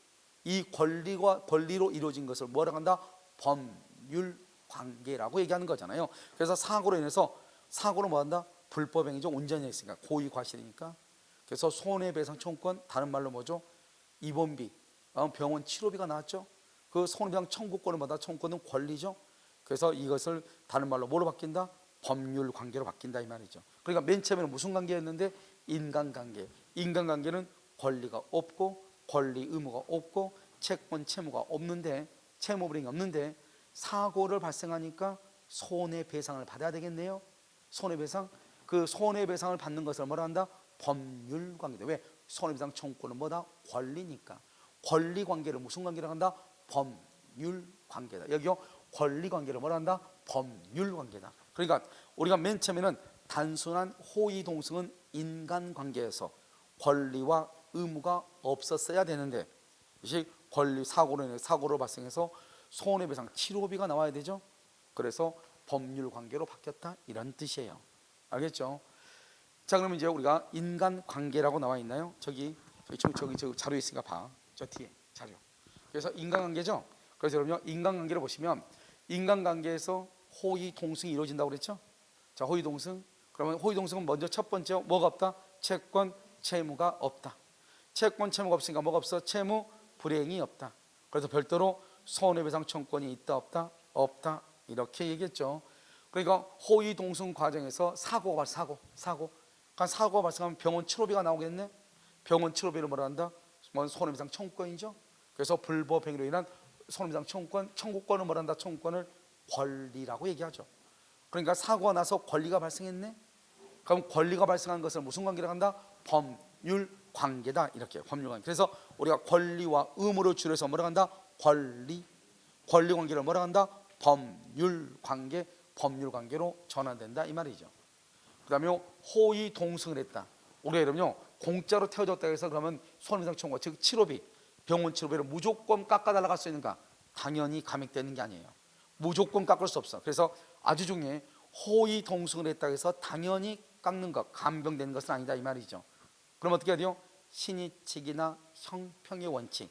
이 권리로 이루어진 것을 뭐라고 한다? 법률 관계라고 얘기하는 거잖아요. 그래서 사고로 인해서 사고로 뭐 한다? 불법행위죠. 운전이 있으니까 고의 과실이니까. 그래서 손해배상 청구권, 다른 말로 뭐죠? 입원비, 병원 치료비가 나왔죠. 그 손해배상 청구권을 뭐다? 청구권은 권리죠. 그래서 이것을 다른 말로 뭐로 바뀐다? 법률 관계로 바뀐다 이 말이죠. 그러니까 맨 처음에는 무슨 관계였는데? 인간관계. 인간관계는 권리가 없고 권리 의무가 없고 채권 채무가 없는데 채무 불이행이 없는데 사고를 발생하니까 손해배상을 받아야 되겠네요. 손해배상. 그 손해배상을 받는 것을 뭐라 한다? 법률관계다. 왜? 손해배상 청구권은 뭐다? 권리니까. 권리관계를 무슨 관계라고 한다? 법률관계다. 여기요 권리관계를 뭐라 한다? 법률관계다. 그러니까 우리가 맨 처음에는 단순한 호의동승은 인간관계에서 권리와 의무가 없었어야 되는데 이것이 권리 사고로 발생해서 손해배상 치료비가 나와야 되죠. 그래서 법률관계로 바뀌었다 이런 뜻이에요. 알겠죠? 자 그러면 이제 우리가 인간관계라고 나와 있나요? 저기 자료 있으니까 봐. 저 뒤에 자료. 그래서 인간관계죠. 그래서 여러분요 인간관계를 보시면 인간관계에서 호의동승이 이루어진다고 그랬죠. 자 호의동승. 그러면 호의동승은 먼저 첫 번째 뭐가 없다? 채권 채무가 없다. 채권 채무가 없으니까 뭐가 없어? 채무 불이행이 없다. 그래서 별도로 손해배상 청구권이 있다 없다? 없다 이렇게 얘기했죠. 그러니까 호의동승 과정에서 사고가 그러니까 사고가 발생하면 병원 치료비가 나오겠네. 병원 치료비를 뭐라 한다? 손해배상 청구권이죠. 그래서 불법행위로 인한 손해배상 청구권을 뭐라 한다? 청구권을 권리라고 얘기하죠. 그러니까 사고가 나서 권리가 발생했네. 그럼 권리가 발생한 것을 무슨 관계라고 한다? 법률 관계다 이렇게 법률 관계. 그래서 우리가 권리와 의무를 줄여서 뭐라고 한다? 권리 관계를 뭐라고 한다? 법률 관계로 전환된다 이 말이죠. 그다음에 호의 동승을 했다. 우리가 여러분요 공짜로 태워줬다 해서 그러면 손해배상 청구 즉 치료비 병원 치료비를 무조건 깎아달라고 할 수 있는가? 당연히 감액되는 게 아니에요. 무조건 깎을 수 없어. 그래서 아주 중요해. 호의 동승을 했다 해서 당연히 깎는 것 감경되는 것은 아니다 이 말이죠. 그럼 어떻게 해야 돼요? 신의칙이나 형평의 원칙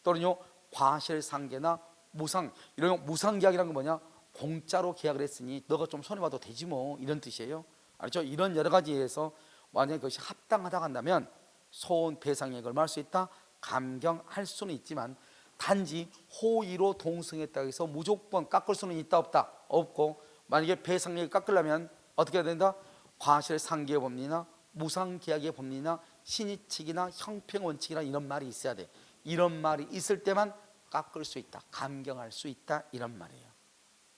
또는요 과실상계나 무상 이런 무상계약이라는 건 뭐냐? 공짜로 계약을 했으니 너가 좀 손해봐도 되지 뭐 이런 뜻이에요. 알죠? 이런 여러 가지에서 만약에 그것이 합당하다고 한다면 손배상액을 얼마 할 수 있다? 감경할 수는 있지만 단지 호의로 동승했다고 해서 무조건 깎을 수는 있다 없다? 없고 만약에 배상액을 깎으려면 어떻게 해야 된다? 과실상계 법리나 무상계약의 법리나 신의칙이나 형평원칙이나 이런 말이 있어야 돼. 이런 말이 있을 때만 깎을 수 있다, 감경할 수 있다 이런 말이에요.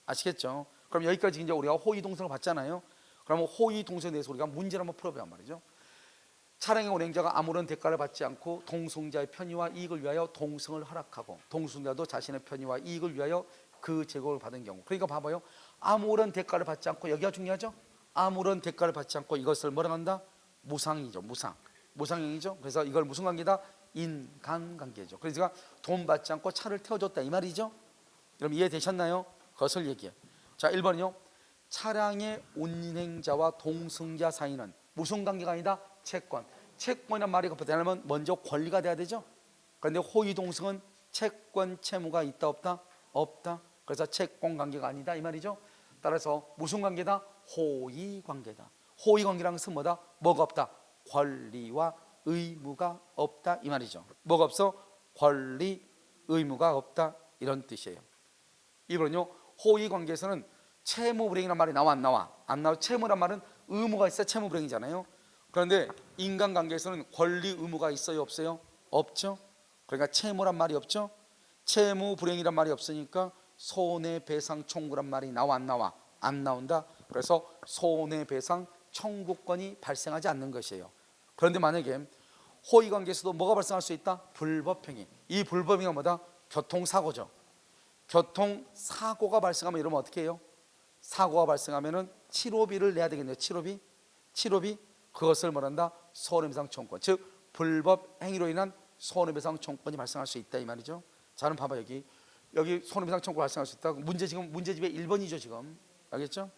아시겠죠? 그럼 여기까지 이제 우리가 호의동승을 봤잖아요. 그러면 호의동승에 대해서 우리가 문제를 한번 풀어보란 말이죠. 차량의 운행자가 아무런 대가를 받지 않고 동승자의 편의와 이익을 위하여 동승을 허락하고 동승자도 자신의 편의와 이익을 위하여 그 제공을 받은 경우, 그러니까 봐봐요, 아무런 대가를 받지 않고, 여기가 중요하죠. 아무런 대가를 받지 않고 이것을 뭐라 한다? 무상이죠. 무상행위죠. 그래서 이걸 무슨 관계다? 인간관계죠. 그러니까 돈 받지 않고 차를 태워줬다 이 말이죠. 여러분 이해되셨나요? 그것을 얘기해. 자, 1번은요, 차량의 운행자와 동승자 사이는 무슨 관계가 아니다? 채권. 채권이란 말이 되려면 먼저 권리가 돼야 되죠. 그런데 호의 동승은 채권 채무가 있다 없다? 없다. 그래서 채권 관계가 아니다 이 말이죠. 따라서 무슨 관계다? 호의 관계다. 호의 관계라는 것은 뭐다? 뭐가 없다? 권리와 의무가 없다 이 말이죠. 뭐가 없어? 권리, 의무가 없다 이런 뜻이에요. 이번은요, 호의 관계에서는 채무 불이행이란 말이 나와 안 나와? 안 나와. 채무란 말은 의무가 있어야 채무 불이행이잖아요. 그런데 인간관계에서는 권리 의무가 있어요 없어요? 없죠. 그러니까 채무란 말이 없죠. 채무 불이행이란 말이 없으니까 손해배상 청구란 말이 나와 안 나와? 안 나온다. 그래서 손해배상 청구권이 발생하지 않는 것이에요. 그런데 만약에 호의관계에서도 뭐가 발생할 수 있다? 불법행위. 이 불법행위가 뭐다? 교통사고죠. 교통사고가 발생하면 이러면 어떻게 해요? 사고가 발생하면 치료비를 내야 되겠네요. 치료비 그것을 말한다? 손해배상 청구권. 즉 불법 행위로 인한 손해배상 청구권이 발생할 수 있다 이 말이죠. 자, 그럼 봐봐, 여기 손해배상 청구 발생할 수 있다. 문제집의 1번이죠 지금. 알겠죠?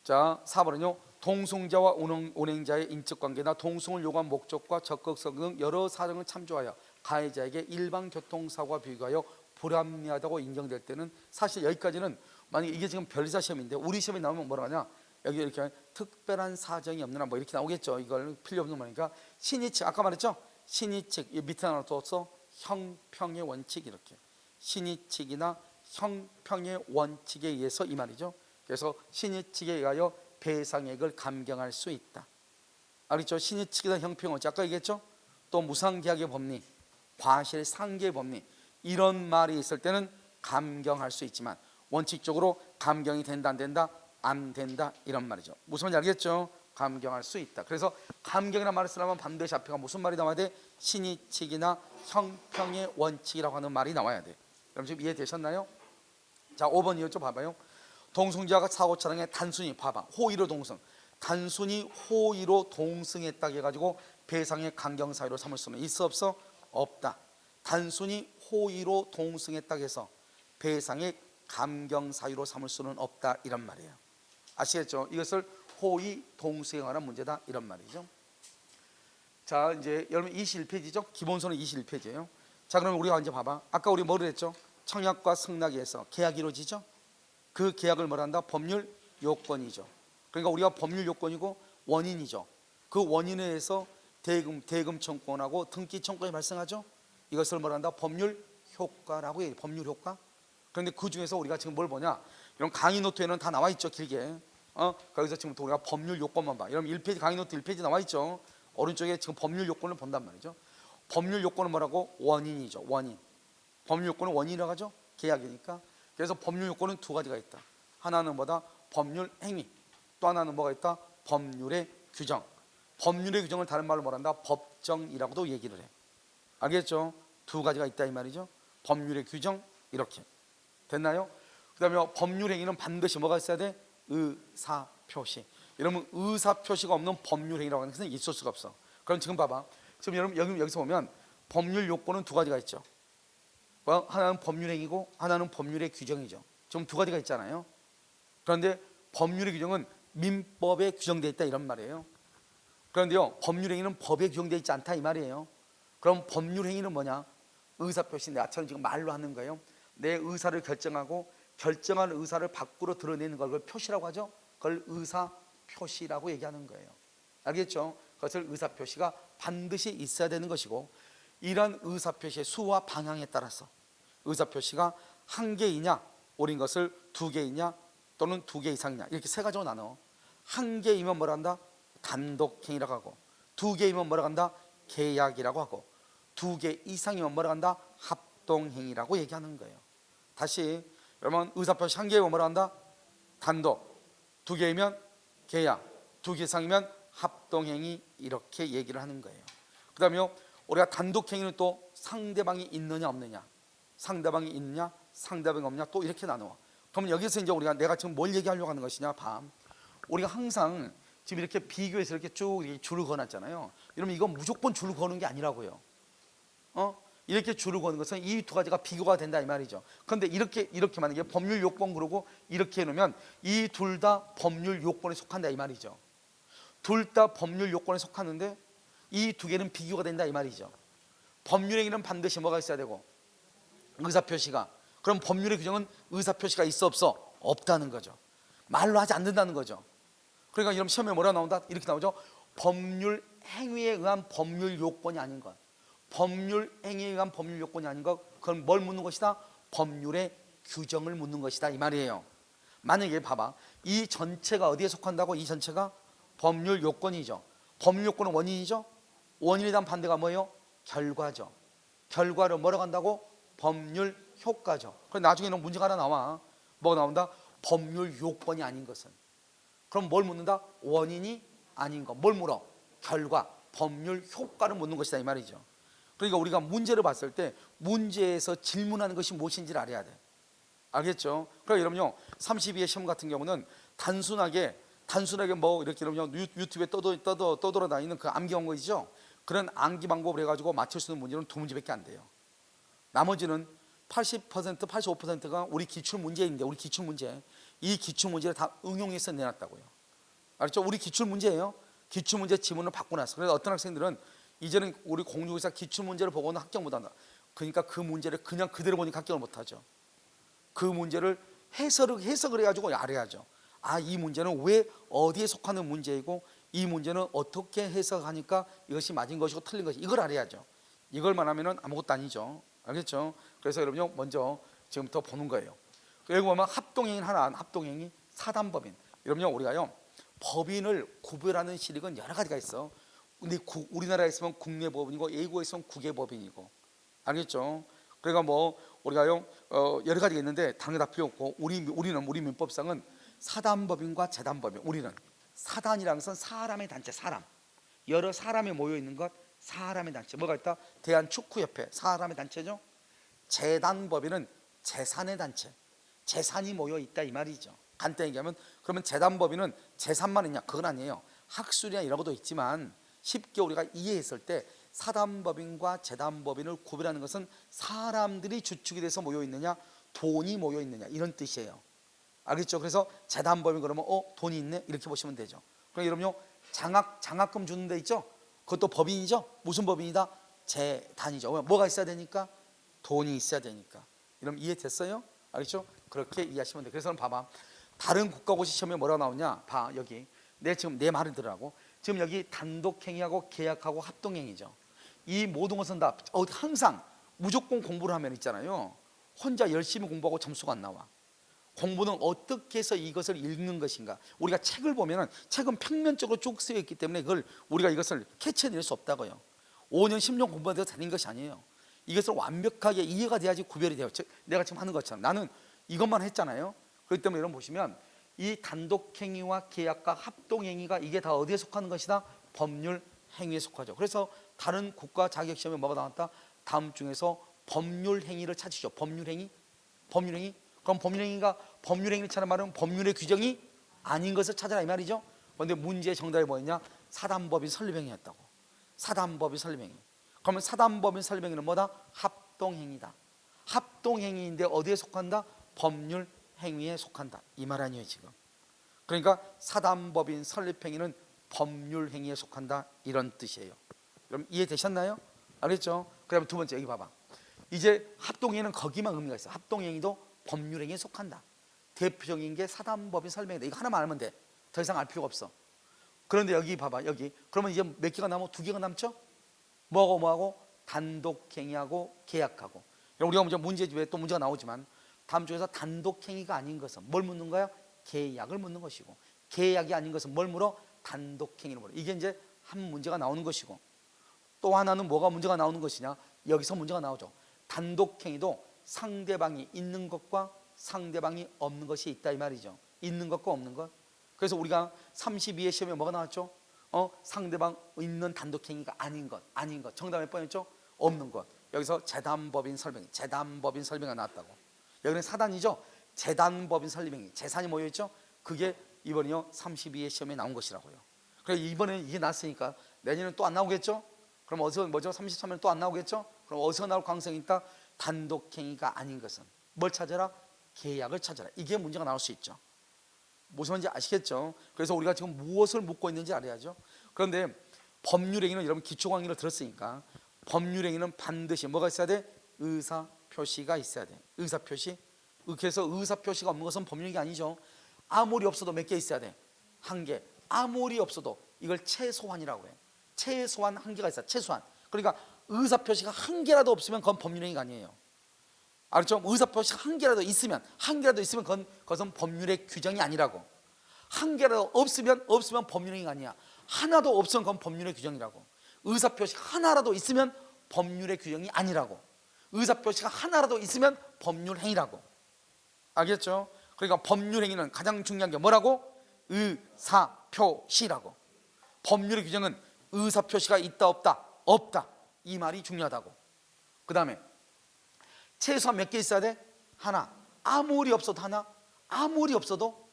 자, 4번은요, 동승자와 운행자의 인적관계나 동승을 요구한 목적과 적극성 등 여러 사정을 참조하여 가해자에게 일반 교통사고와 비교하여 불합리하다고 인정될 때는, 사실 여기까지는 만약에 이게 지금 변리사 시험인데 우리 시험에 나오면 뭐라 하냐, 여기 이렇게 특별한 사정이 없는 한 뭐 이렇게 나오겠죠. 이걸 필요 없는 거니까 신의칙, 아까 말했죠. 신의칙 밑에 하나 뒀어. 형평의 원칙, 이렇게 신의칙이나 형평의 원칙에 의해서 이 말이죠. 그래서 신의칙에 의하여 배상액을 감경할 수 있다. 알겠죠? 신의칙이나 형평의 원칙 아까 얘기했죠. 또 무상계약의 법리, 과실상계의 법리, 이런 말이 있을 때는 감경할 수 있지만 원칙적으로 감경이 된다 안 된다? 안 된다 이런 말이죠. 무슨 말인지 알겠죠? 감경할 수 있다. 그래서 감경이라는 말을 쓰려면 반드시 앞에가 무슨 말이 나와야 돼? 신의칙이나 형평의 원칙이라고 하는 말이 나와야 돼. 그럼 지금 이해되셨나요? 자, 5번 이어 좀 봐봐요. 동승자가 사고 차량에 단순히 봐봐, 호의로 동승, 단순히 호의로 동승했다 해가지고 배상의 감경 사유로 삼을 수는 있어 없어? 없다. 단순히 호의로 동승했다 해서 배상의 감경 사유로 삼을 수는 없다 이런 말이에요. 아시겠죠? 이것을 호의 동승에 관한 문제다 이런 말이죠. 자, 이제 여러분 21페이지죠? 기본서는 21페이지예요. 자, 그러면 우리가 이제 봐봐. 아까 우리 뭐를 했죠? 청약과 승낙에서 계약이 이루어지죠? 그 계약을 뭐란다? 법률 요건이죠. 그러니까 우리가 법률 요건이고 원인이죠. 그 원인에 의해서 대금 청구권하고 등기 청구권이 발생하죠. 이것을 뭐란다? 법률 효과라고 해요. 법률 효과. 그런데 그 중에서 우리가 지금 뭘 보냐? 이런 강의 노트에는 다 나와 있죠, 길게. 거기서 지금부터 우리가 법률 요건만 봐. 여러분 1페이지, 강의 노트 1페이지 나와 있죠. 오른쪽에 지금 법률 요건을 본단 말이죠. 법률 요건은 뭐라고? 원인이죠. 원인. 법률 요건은 원인이라고 하죠. 계약이니까. 그래서 법률 요건은 두 가지가 있다. 하나는 뭐다? 법률 행위. 또 하나는 뭐가 있다? 법률의 규정. 법률의 규정을 다른 말로 뭐란다? 법정이라고도 얘기를 해. 알겠죠? 두 가지가 있다 이 말이죠. 법률의 규정, 이렇게 됐나요? 그 다음에 법률 행위는 반드시 뭐가 있어야 돼? 의사표시. 여러분 의사표시가 없는 법률 행위라고 하는 것은 있을 수가 없어. 그럼 지금 봐봐. 지금 여러분 여기서 보면 법률 요건은 두 가지가 있죠. 하나는 법률 행위고 하나는 법률의 규정이죠. 지금 두 가지가 있잖아요. 그런데 법률의 규정은 민법에 규정되어 있다 이런 말이에요. 그런데요, 법률 행위는 법에 규정되어 있지 않다 이 말이에요. 그럼 법률 행위는 뭐냐? 의사표시. 나처럼 지금 말로 하는 거예요. 내 의사를 결정하고 결정한 의사를 밖으로 드러내는 걸 그걸 표시라고 하죠. 그걸 의사표시라고 얘기하는 거예요. 알겠죠? 그것을 의사표시가 반드시 있어야 되는 것이고, 이러한 의사표시의 수와 방향에 따라서 의사표시가 한 개이냐 옳은 것을 두 개이냐 또는 두 개 이상이냐 이렇게 세 가지로 나눠. 한 개이면 뭐라 한다? 단독행위라고 하고, 두 개이면 뭐라 한다? 계약이라고 하고, 두 개 이상이면 뭐라 한다? 합동행위라고 얘기하는 거예요. 다시 여러분 의사표시 한 개이면 뭐라 한다? 단독. 두 개이면 계약. 두 개 이상이면 합동행위 이렇게 얘기를 하는 거예요. 그 다음에 우리가 단독행위는 또 상대방이 있느냐 없느냐, 상대방이 있느냐 상대방이 없느냐 또 이렇게 나누어. 그러면 여기서 이제 우리가 내가 지금 뭘 얘기하려고 하는 것이냐, 우리가 항상 지금 이렇게 비교해서 이렇게 쭉 이렇게 줄을 그어놨잖아요. 여러분 이건 무조건 줄을 그는 게 아니라고요. 이렇게 줄을 그는 것은 이 두 가지가 비교가 된다 이 말이죠. 그런데 이렇게 만약에 법률 요건 그러고 이렇게 해놓으면 이 둘 다 법률 요건에 속한다 이 말이죠. 둘 다 법률 요건에 속하는데 이 두 개는 비교가 된다 이 말이죠. 법률행위는 반드시 뭐가 있어야 되고 의사표시가. 그럼 법률의 규정은 의사표시가 있어 없어? 없다는 거죠. 말로 하지 않는다는 거죠. 그러니까 이런 시험에 뭐라 나온다? 이렇게 나오죠. 법률 행위에 의한 법률 요건이 아닌 것. 법률 행위에 의한 법률 요건이 아닌 것. 그건 뭘 묻는 것이다? 법률의 규정을 묻는 것이다 이 말이에요. 만약에 봐봐, 이 전체가 어디에 속한다고? 이 전체가 법률 요건이죠. 법률 요건은 원인이죠. 원인에 대한 반대가 뭐예요? 결과죠. 결과를 뭐라고 한다고? 법률 효과죠. 그럼 나중에는 문제가 하나 나와. 뭐가 나온다? 법률 요건이 아닌 것은. 그럼 뭘 묻는다? 원인이 아닌 것. 뭘 물어? 결과, 법률 효과를 묻는 것이다 이 말이죠. 그러니까 우리가 문제를 봤을 때 문제에서 질문하는 것이 무엇인지를 알아야 돼. 알겠죠? 그러니까 여러분요 32의 시험 같은 경우는 단순하게 뭐 이렇게 여러분요 유튜브에 떠돌아다니는 그 암기 방법이죠. 그런 암기 방법을 해가지고 맞출 수 있는 문제는 두 문제밖에 안 돼요. 나머지는 80%, 85%가 우리 기출 문제인데, 우리 기출 문제, 이 기출 문제를 다 응용해서 내놨다고요. 알았죠? 우리 기출 문제예요. 기출 문제 지문을 바꿔놨어. 그래서 어떤 학생들은 이제는 우리 공중에서 기출 문제를 보고는 합격 못한다. 그러니까 그 문제를 그냥 그대로 보니까 합격을 못하죠. 그 문제를 해석을 해가지고 알아야죠. 아, 이 문제는 왜 어디에 속하는 문제이고 이 문제는 어떻게 해석하니까 이것이 맞은 것이고 틀린 것이, 이걸 알아야죠. 이걸만 하면은 아무것도 아니죠. 알겠죠? 그래서 여러분요 먼저 지금부터 보는 거예요. 여기 보면 합동행위 하나, 합동행위, 사단법인. 여러분요 우리가요 법인을 구별하는 실익은 여러 가지가 있어. 근데 우리나라에 있으면 국내법인이고 외국에 있으면 국외법인이고. 알겠죠? 그러니까 뭐 우리가요 여러 가지가 있는데 당연히 다 필요 없고, 우리 민법상은 사단법인과 재단법인. 우리는 사단이라는 것은 사람의 단체, 사람, 여러 사람이 모여 있는 것, 사람의 단체. 뭐가 있다? 대한축구협회, 사람의 단체죠. 재단법인은 재산의 단체, 재산이 모여 있다 이 말이죠. 간단히 얘기하면, 그러면 재단법인은 재산만 있냐? 그건 아니에요. 학술이나 이런 것도 있지만 쉽게 우리가 이해했을 때 사단법인과 재단법인을 구별하는 것은 사람들이 주축이 돼서 모여 있느냐, 돈이 모여 있느냐, 이런 뜻이에요. 알겠죠? 그래서 재단법인 그러면 돈이 있네 이렇게 보시면 되죠. 그럼 여러분요 장학금 주는 데 있죠? 그것도 법인이죠. 무슨 법인이다? 재단이죠. 뭐가 있어야 되니까? 돈이 있어야 되니까. 이러면 이해됐어요? 알겠죠? 그렇게 이해하시면 돼요. 그래서 봐봐, 다른 국가고시 시험에 뭐라고 나오냐? 봐, 여기 지금 내 말을 들으라고. 지금 여기 단독행위하고 계약하고 합동행위죠. 이 모든 것은 다 항상 무조건 공부를 하면 있잖아요, 혼자 열심히 공부하고 점수가 안 나와. 공부는 어떻게 해서 이것을 읽는 것인가. 우리가 책을 보면 책은 평면적으로 쭉 쓰여 있기 때문에 그걸 우리가 이것을 캐치해낼 수 없다고요. 5년 10년 공부해서 되는 것이 아니에요. 이것을 완벽하게 이해가 돼야지 구별이 돼요. 내가 지금 하는 것처럼 나는 이것만 했잖아요. 그렇기 때문에 여러분 보시면 이 단독행위와 계약과 합동행위가 이게 다 어디에 속하는 것이다? 법률 행위에 속하죠. 그래서 다른 국가 자격시험에 뭐가 나왔다? 다음 중에서 법률 행위를 찾으시죠. 법률 행위. 그럼 법률행위를 찾는 말은 법률의 규정이 아닌 것을 찾아라 이 말이죠. 그런데 문제의 정답이 뭐였냐? 사단법인 설립행위였다고. 사단법인 설립행위. 그러면 사단법인 설립행위는 뭐다? 합동행위다. 합동행위인데 어디에 속한다? 법률 행위에 속한다 이 말 아니에요 지금. 그러니까 사단법인 설립행위는 법률 행위에 속한다 이런 뜻이에요. 그럼 이해되셨나요? 알겠죠? 그다음에 두 번째 여기 봐봐. 이제 합동행위는 거기만 의미가 있어. 합동행위도 법률행위에 속한다. 대표적인 게 사단법인 설명이다. 이거 하나만 알면 돼. 더 이상 알 필요가 없어. 그런데 여기 봐봐, 여기 그러면 이제 몇 개가 남아? 두 개가 남죠? 뭐하고? 단독행위하고 계약하고. 우리가 먼저 문제집에 또 문제가 나오지만 다음 주에서 단독행위가 아닌 것은 뭘 묻는 거야? 계약을 묻는 것이고, 계약이 아닌 것은 뭘 물어? 단독행위를 물어. 이게 이제 한 문제가 나오는 것이고, 또 하나는 뭐가 문제가 나오는 것이냐? 여기서 문제가 나오죠. 단독행위도 상대방이 있는 것과 상대방이 없는 것이 있다 이 말이죠. 있는 것과 없는 것. 그래서 우리가 32의 시험에 뭐가 나왔죠? 상대방 있는 단독행위가 아닌 것. 정답 몇 번이었죠? 없는 것. 여기서 재단법인 설명이 나왔다고. 여기는 사단이죠. 재단법인 설명이 재산이 모여있죠. 그게 이번에요 32회 시험에 나온 것이라고요. 그래서 이번에는 이게 났으니까 내년에는 또 안 나오겠죠. 그럼 어디서 뭐죠? 33년은 또 안 나오겠죠. 그럼 어디서 나올 가능성이 있다? 단독행위가 아닌 것은 뭘 찾아라? 계약을 찾아라. 이게 문제가 나올 수 있죠. 무슨 말인지 아시겠죠? 그래서 우리가 지금 무엇을 묻고 있는지 알아야죠. 그런데 법률행위는 여러분 기초 강의를 들었으니까 법률행위는 반드시 뭐가 있어야 돼? 의사표시가 있어야 돼. 의사표시. 그래서 의사표시가 없는 것은 법률행위 아니죠. 아무리 없어도 몇 개 있어야 돼? 한 개. 아무리 없어도 이걸 최소한이라고 해. 최소한 한 개가 있어요. 최소한. 그러니까 의사표시가 한 개라도 없으면 그건 법률행위가 아니에요. 알았죠? 의사표시가 한 개라도 있으면 그것은 법률의 규정이 아니라고. 한 개라도 없으면 법률행위가 아니야. 하나도 없으면 그건 법률의 규정이라고. 의사표시가 하나라도 있으면 법률의 규정이 아니라고. 의사표시가 하나라도 있으면 법률행위라고. 알겠죠? 그러니까 법률행위는 가장 중요한 게 뭐라고? 의사표시라고. 법률의 규정은 의사표시가 있다 없다? 없다. 이 말이 중요하다고. 그 다음에 최소한 몇 개 있어야 돼? 하나. 아무리 없어도 하나. 아무리 없어도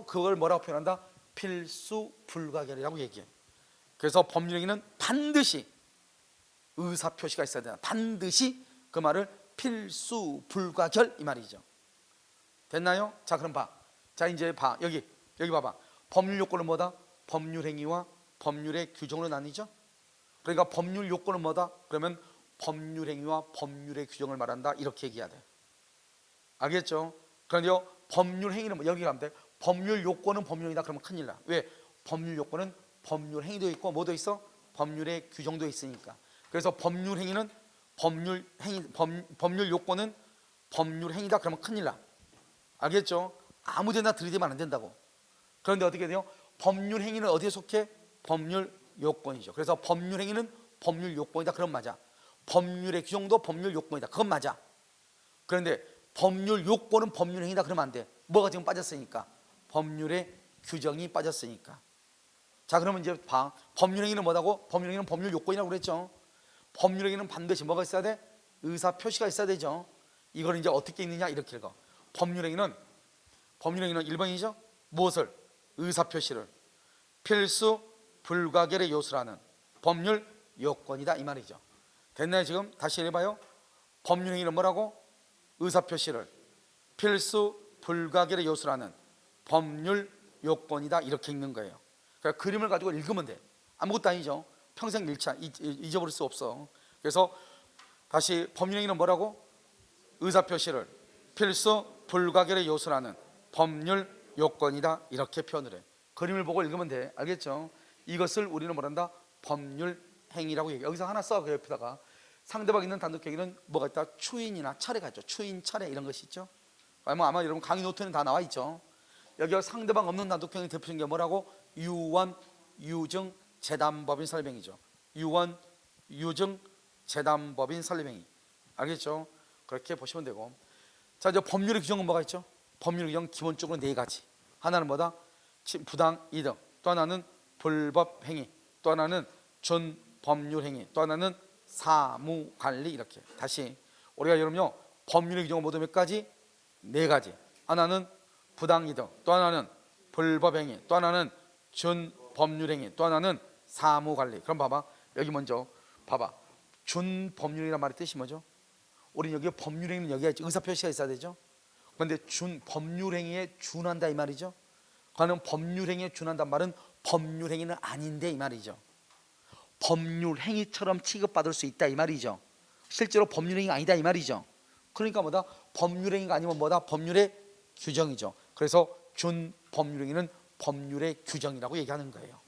그걸 뭐라고 표현한다? 필수 불가결이라고 얘기해. 그래서 법률행위는 반드시 의사표시가 있어야 된다. 반드시 그 말을 필수 불가결 이 말이죠. 됐나요? 자 그럼 봐. 자 이제 봐. 여기 봐봐. 법률 요건은 뭐다? 법률행위와 법률의 규정으로 나뉘죠. 그러니까 법률 요건은 뭐다? 그러면 법률행위와 법률의 규정을 말한다. 이렇게 얘기해야 돼. 알겠죠? 그런데요 법률행위는 뭐 여기 가면 돼. 법률 요건은 법률행위다. 그러면 큰일 나. 왜? 법률 요건은 법률행위도 있고 뭐도 있어? 법률의 규정도 있으니까. 그래서 법률행위는 법률 요건은 법률행위다. 그러면 큰일 나. 알겠죠? 아무데나 들이대면 안 된다고. 그런데 어떻게 돼요? 법률행위는 어디에 속해? 법률 요건이죠. 그래서 법률행위는 법률 요건이다. 그럼 맞아. 법률의 규정도 법률 요건이다. 그건 맞아. 그런데 법률 요건은 법률행위다. 그러면 안 돼. 뭐가 지금 빠졌으니까? 법률의 규정이 빠졌으니까. 자 그러면 이제 봐. 법률행위는 뭐라고? 법률행위는 법률 요건이라고 그랬죠. 법률행위는 반드시 뭐가 있어야 돼? 의사표시가 있어야 되죠. 이걸 이제 어떻게 읽느냐 이렇게 읽어. 법률행위는 1번이죠. 무엇을? 의사표시를 필수 불가결의 요소라는 법률 요건이다 이 말이죠. 됐나요 지금? 다시 해봐요. 법률행위는 뭐라고? 의사표시를 필수 불가결의 요소라는 법률 요건이다 이렇게 읽는 거예요. 그러니까 그림을 가지고 읽으면 돼. 아무것도 아니죠. 평생 잊어버릴 수 없어. 그래서 다시 법률행위는 뭐라고? 의사표시를 필수 불가결의 요소라는 법률 요건이다 이렇게 표현을 해. 그림을 보고 읽으면 돼. 알겠죠? 이것을 우리는 뭐란다? 법률행위라고 얘기해. 여기서 하나 써. 그 옆에다가 상대방 있는 단독행위는 뭐가 있다? 추인이나 차례가 있죠. 추인, 차례 이런 것이 있죠. 아마 여러분 강의 노트에는 다 나와 있죠. 여기가 상대방 없는 단독행위 대표적인 게 뭐라고? 유원, 유증, 재단법인 설명이죠. 유원, 유증, 재단법인 설명이. 알겠죠? 그렇게 보시면 되고. 자 이제 법률의 규정은 뭐가 있죠? 법률의 규정 기본적으로 네 가지. 하나는 뭐다? 부당 이득. 또 하나는 불법 행위. 또 하나는 준법률 행위. 또 하나는 사무관리. 이렇게 다시 우리가 여러분요 법률의 규정은 모두 몇 가지? 네 가지. 하나는 부당 이득. 또 하나는 불법 행위. 또 하나는 준법률 행위. 또 하나는 사무관리. 그럼 봐봐. 여기 먼저 봐봐. 준법률이라는 말의 뜻이 뭐죠? 우리 여기 법률행위는 여기가 의사표시가 있어야 되죠. 그런데 법률행위에 준한다 이 말이죠. 그러면 법률행위에 준한단 말은 법률행위는 아닌데 이 말이죠. 법률행위처럼 취급받을 수 있다 이 말이죠. 실제로 법률행위가 아니다 이 말이죠. 그러니까 뭐다? 법률행위가 아니면 뭐다? 법률의 규정이죠. 그래서 준법률행위는 법률의 규정이라고 얘기하는 거예요.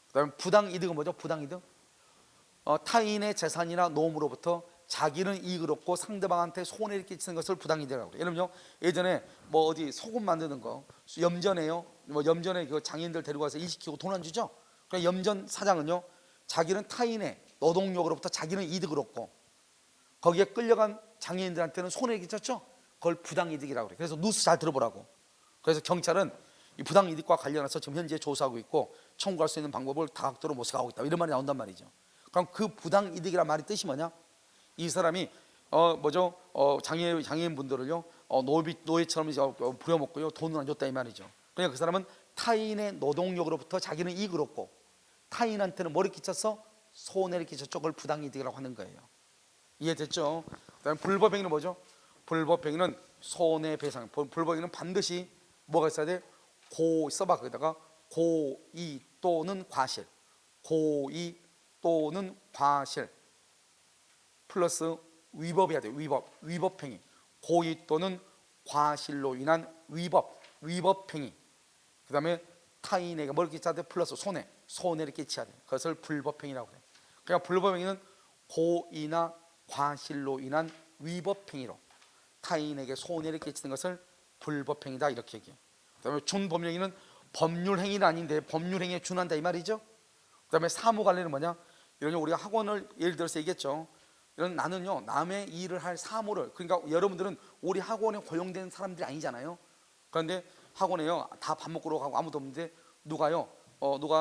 그 다음에 부당이득은 뭐죠? 부당이득 타인의 재산이나 노무로부터 자기는 이익을 얻고 상대방한테 손해를 끼치는 것을 부당이득이라고 그래요. 여러분요 예전에 뭐 어디 소금 만드는 거 염전에요. 뭐 염전에 그 장인들 데리고 가서 일 시키고 돈 안 주죠. 그러니까 염전 사장은요 자기는 타인의 노동력으로부터 자기는 이득을 얻고 거기에 끌려간 장애인들한테는 손해를 끼쳤죠. 그걸 부당이득이라고 그래요. 그래서 뉴스 잘 들어보라고. 그래서 경찰은 이 부당이득과 관련해서 지금 현재 조사하고 있고 청구할 수 있는 방법을 다각도로 모색하고 있다, 이런 말이 나온단 말이죠. 그럼 그 부당이득이란 말이 뜻이 뭐냐? 이 사람이 장애인 분들을요 노예처럼 부려먹고요 돈을 안 줬다 이 말이죠. 그러니까 그 사람은 타인의 노동력으로부터 자기는 이익을 얻고 타인한테는 뭐를 끼쳐서 손해를 끼쳤죠. 그걸 부당이득이라고 하는 거예요. 이해됐죠? 그다음에 불법행위는 뭐죠? 불법행위는 손해배상. 불법행위는 반드시 뭐가 있어야 돼? 써봐. 거기다가 고의 또는 과실, 고의 또는 과실 플러스 위법해야 돼. 위법행위, 고의 또는 과실로 인한 위법행위. 그 다음에 타인에게 뭘 끼쳐야 돼? 플러스 손해를 끼쳐야 돼. 그것을 불법행위라고 해. 그러니까 불법행위는 고의나 과실로 인한 위법행위로 타인에게 손해를 끼치는 것을 불법행위다, 이렇게 얘기해요. 그 다음에 준법령행위는 법률행위는 아닌데 법률행위에 준한다 이 말이죠. 그 다음에 사무관리는 뭐냐? 이런 우리가 학원을 예를 들어서 얘기했죠. 이런 나는요 남의 일을 할 사무를, 그러니까 여러분들은 우리 학원에 고용된 사람들이 아니잖아요. 그런데 학원에요 다 밥 먹으러 가고 아무도 없는데 누가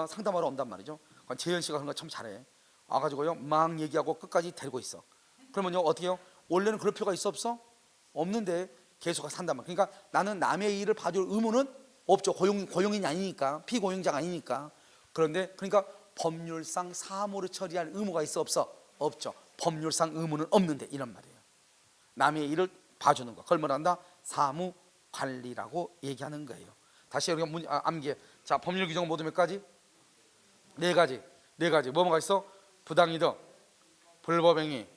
상담하러 온단 말이죠. 재현 씨가 그런 거 참 잘해. 와가지고요 막 얘기하고 끝까지 데리고 있어. 그러면요 어떻게 해요? 원래는 그럴 필요가 있어 없어? 없는데 계속 산단 말이야. 그러니까 나는 남의 일을 봐줄 의무는 없죠. 고용인이 아니니까, 피고용자가 아니니까. 그런데 그러니까 법률상 사무를 처리할 의무가 있어 없어? 없죠. 법률상 의무는 없는데 이런 말이에요. 남의 일을 봐주는 거, 그걸 뭐란다? 사무관리라고 얘기하는 거예요. 다시 우리가 암기해. 자, 법률 규정 모두 몇 가지? 네 가지. 뭐가 있어? 부당이득, 불법행위,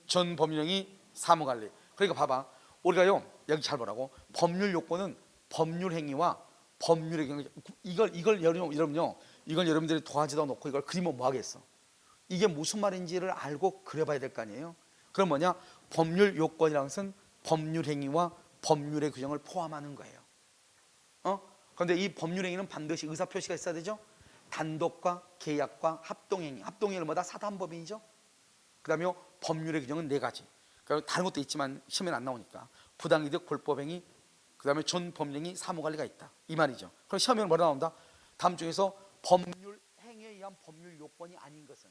준법령행위, 사무관리. 그러니까 봐봐, 우리가요 여기 잘 보라고. 법률 요건은 법률행위와 법률의 경우, 이걸 여러분들이 도화지다 놓고 이걸 그리면 뭐 하겠어? 이게 무슨 말인지를 알고 그려봐야 될 거 아니에요. 그럼 뭐냐? 법률 요건이라는 것은 법률 행위와 법률의 규정을 포함하는 거예요. 그런데 이 법률 행위는 반드시 의사 표시가 있어야 되죠. 단독과 계약과 합동행위. 합동행위는 뭐다? 사단법인이죠. 그 다음에 법률의 규정은 네 가지. 다른 것도 있지만 시험에 안 나오니까 부당이득, 불법행위, 그 다음에 준법령행위, 사무관리가 있다 이 말이죠. 그럼 시험에 뭐라 나온다? 다음 중에서 법률 행위에 의한 법률 요건이 아닌 것은,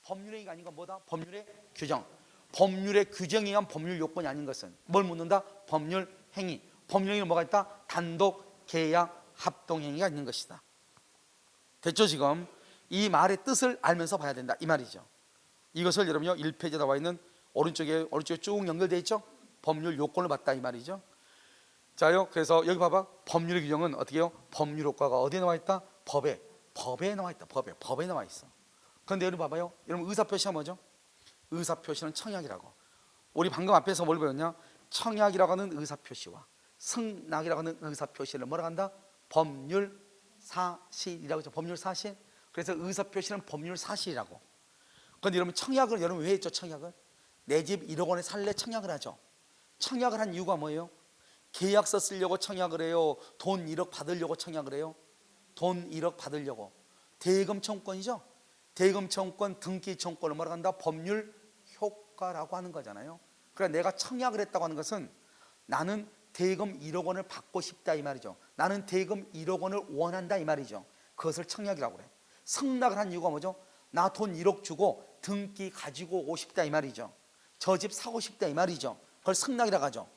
법률 행위가 아닌 건 뭐다? 법률의 규정. 법률의 규정에 의한 법률 요건이 아닌 것은 뭘 묻는다? 법률 행위. 법률 행위는 뭐가 있다? 단독, 계약, 합동 행위가 있는 것이다. 됐죠? 지금 이 말의 뜻을 알면서 봐야 된다 이 말이죠. 이것을 여러분요 1페이지에 나와 있는 오른쪽에 쭉 연결되어 있죠? 법률 요건을 봤다 이 말이죠. 자요, 그래서 여기 봐봐. 법률의 규정은 어떻게 해요? 법률 효과가 어디에 나와 있다? 법에 나와 있다. 법에 나와 있어. 그런데 여러분 봐봐요. 여러분 의사표시가 뭐죠? 의사표시는 청약이라고. 우리 방금 앞에서 뭘 배웠냐? 청약이라고 하는 의사표시와 승낙이라고 하는 의사표시를 뭐라고 한다? 법률사실이라고 하죠. 법률사실. 그래서 의사표시는 법률사실이라고. 그런데 여러분 청약을 여러분 왜 했죠? 청약을 내 집 1억 원에 살래 청약을 하죠. 청약을 한 이유가 뭐예요? 계약서 쓰려고 청약을 해요? 돈 1억 받으려고 청약을 해요? 돈 1억 받으려고. 대금 청구권이죠. 대금 청구권, 등기 청구권을 뭐라고 한다? 법률 효과라고 하는 거잖아요. 그러니까 내가 청약을 했다고 하는 것은 나는 대금 1억 원을 받고 싶다 이 말이죠. 나는 대금 1억 원을 원한다 이 말이죠. 그것을 청약이라고 그래. 승낙을 한 이유가 뭐죠? 나 돈 1억 주고 등기 가지고 오고 싶다 이 말이죠. 저 집 사고 싶다 이 말이죠. 그걸 승낙이라고 하죠.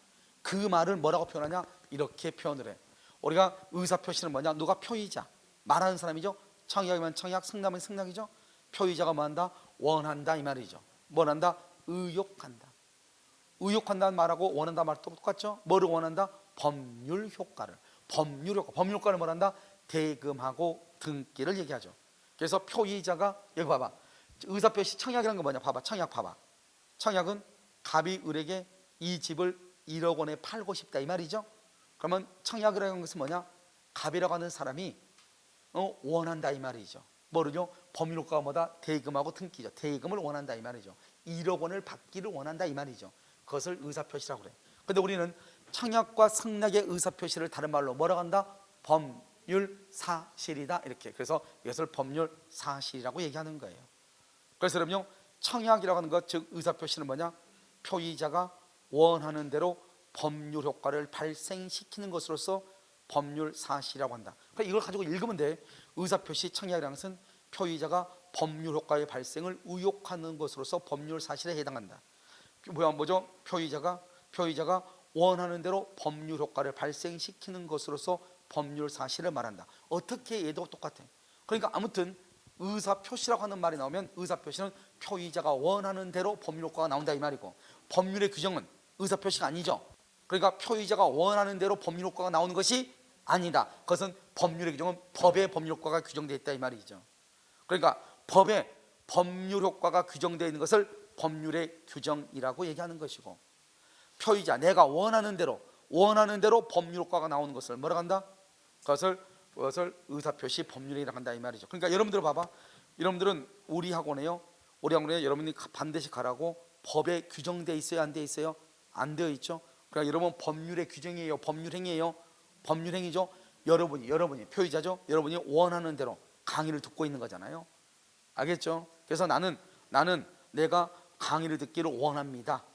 그 말을 뭐라고 표현하냐? 이렇게 표현을 해. 우리가 의사표시는 뭐냐? 누가 표의자, 말하는 사람이죠. 청약이면 청약, 승낙이면 승낙이죠. 표의자가 뭐한다? 원한다 이 말이죠. 원한다? 의욕한다. 의욕한다는 말하고 원한다 말 똑같죠? 뭐를 원한다? 법률 효과를. 법률 효과를 뭐한다? 대금하고 등기를 얘기하죠. 그래서 표의자가 여기 봐봐. 의사표시 청약이라는 거 뭐냐? 봐봐. 청약 봐봐. 청약은 갑이 을에게 이 집을 1억 원에 팔고 싶다 이 말이죠. 그러면 청약이라는 것은 뭐냐? 갑이라고 하는 사람이 원한다 이 말이죠. 뭐를요? 법률효과가 뭐다? 대금하고 등기죠. 대금을 원한다 이 말이죠. 1억 원을 받기를 원한다 이 말이죠. 그것을 의사표시라고 그래. 그런데 우리는 청약과 승낙의 의사표시를 다른 말로 뭐라고 한다? 법률사실이다 이렇게. 그래서 이것을 법률사실이라고 얘기하는 거예요. 그래서 여러분요 청약이라고 하는 것, 즉 의사표시는 뭐냐? 표의자가 원하는 대로 법률 효과를 발생시키는 것으로서 법률 사실이라고 한다. 그러니까 이걸 가지고 읽으면 돼. 의사표시 청약이라는 것은 표의자가 법률 효과의 발생을 의혹하는 것으로서 법률 사실에 해당한다. 뭐죠? 표의자가 원하는 대로 법률 효과를 발생시키는 것으로서 법률 사실을 말한다. 어떻게 얘도 똑같아. 그러니까 아무튼 의사표시라고 하는 말이 나오면 의사표시는 표의자가 원하는 대로 법률 효과가 나온다 이 말이고, 법률의 규정은 의사표시가 아니죠. 그러니까 표의자가 원하는 대로 법률 효과가 나오는 것이 아니다. 그것은 법률의 규정은 법의 법률 효과가 규정되어 있다 이 말이죠. 그러니까 법에 법률 효과가 규정되어 있는 것을 법률의 규정이라고 얘기하는 것이고, 표의자 내가 원하는 대로 법률 효과가 나오는 것을 뭐라고 한다? 그것을 의사표시 법률이라고 한다 이 말이죠. 그러니까 여러분들 봐봐. 여러분들은 우리 학원에 여러분이 반드시 가라고 법에 규정되어 있어요? 안 되어 있어요? 안 되어 있죠. 그러니까 여러분 법률의 규정이에요? 법률행위예요? 법률행위죠. 여러분이 표의자죠. 여러분이 원하는 대로 강의를 듣고 있는 거잖아요. 알겠죠? 그래서 나는 내가 강의를 듣기를 원합니다.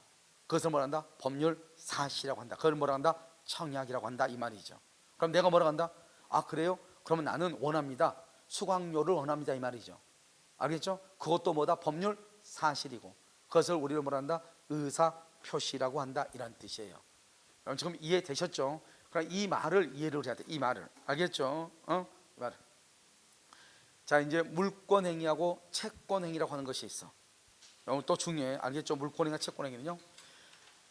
그것을 뭐라 한다? 법률 사실이라고 한다. 그걸 뭐라 한다? 청약이라고 한다 이 말이죠. 그럼 내가 뭐라 한다? 아 그래요? 그러면 나는 원합니다. 수강료를 원합니다 이 말이죠. 알겠죠? 그것도 뭐다? 법률 사실이고, 그것을 우리를 뭐라 한다? 의사 표시라고 한다 이런 뜻이에요. 그럼 지금 이해되셨죠? 그러니까 이 말을 이해를 해야 돼. 이 말을 알겠죠? 이 말을. 자, 이제 물권행위하고 채권행위라고 하는 것이 있어. 또 중요해. 알겠죠? 물권행위와 채권행위는요.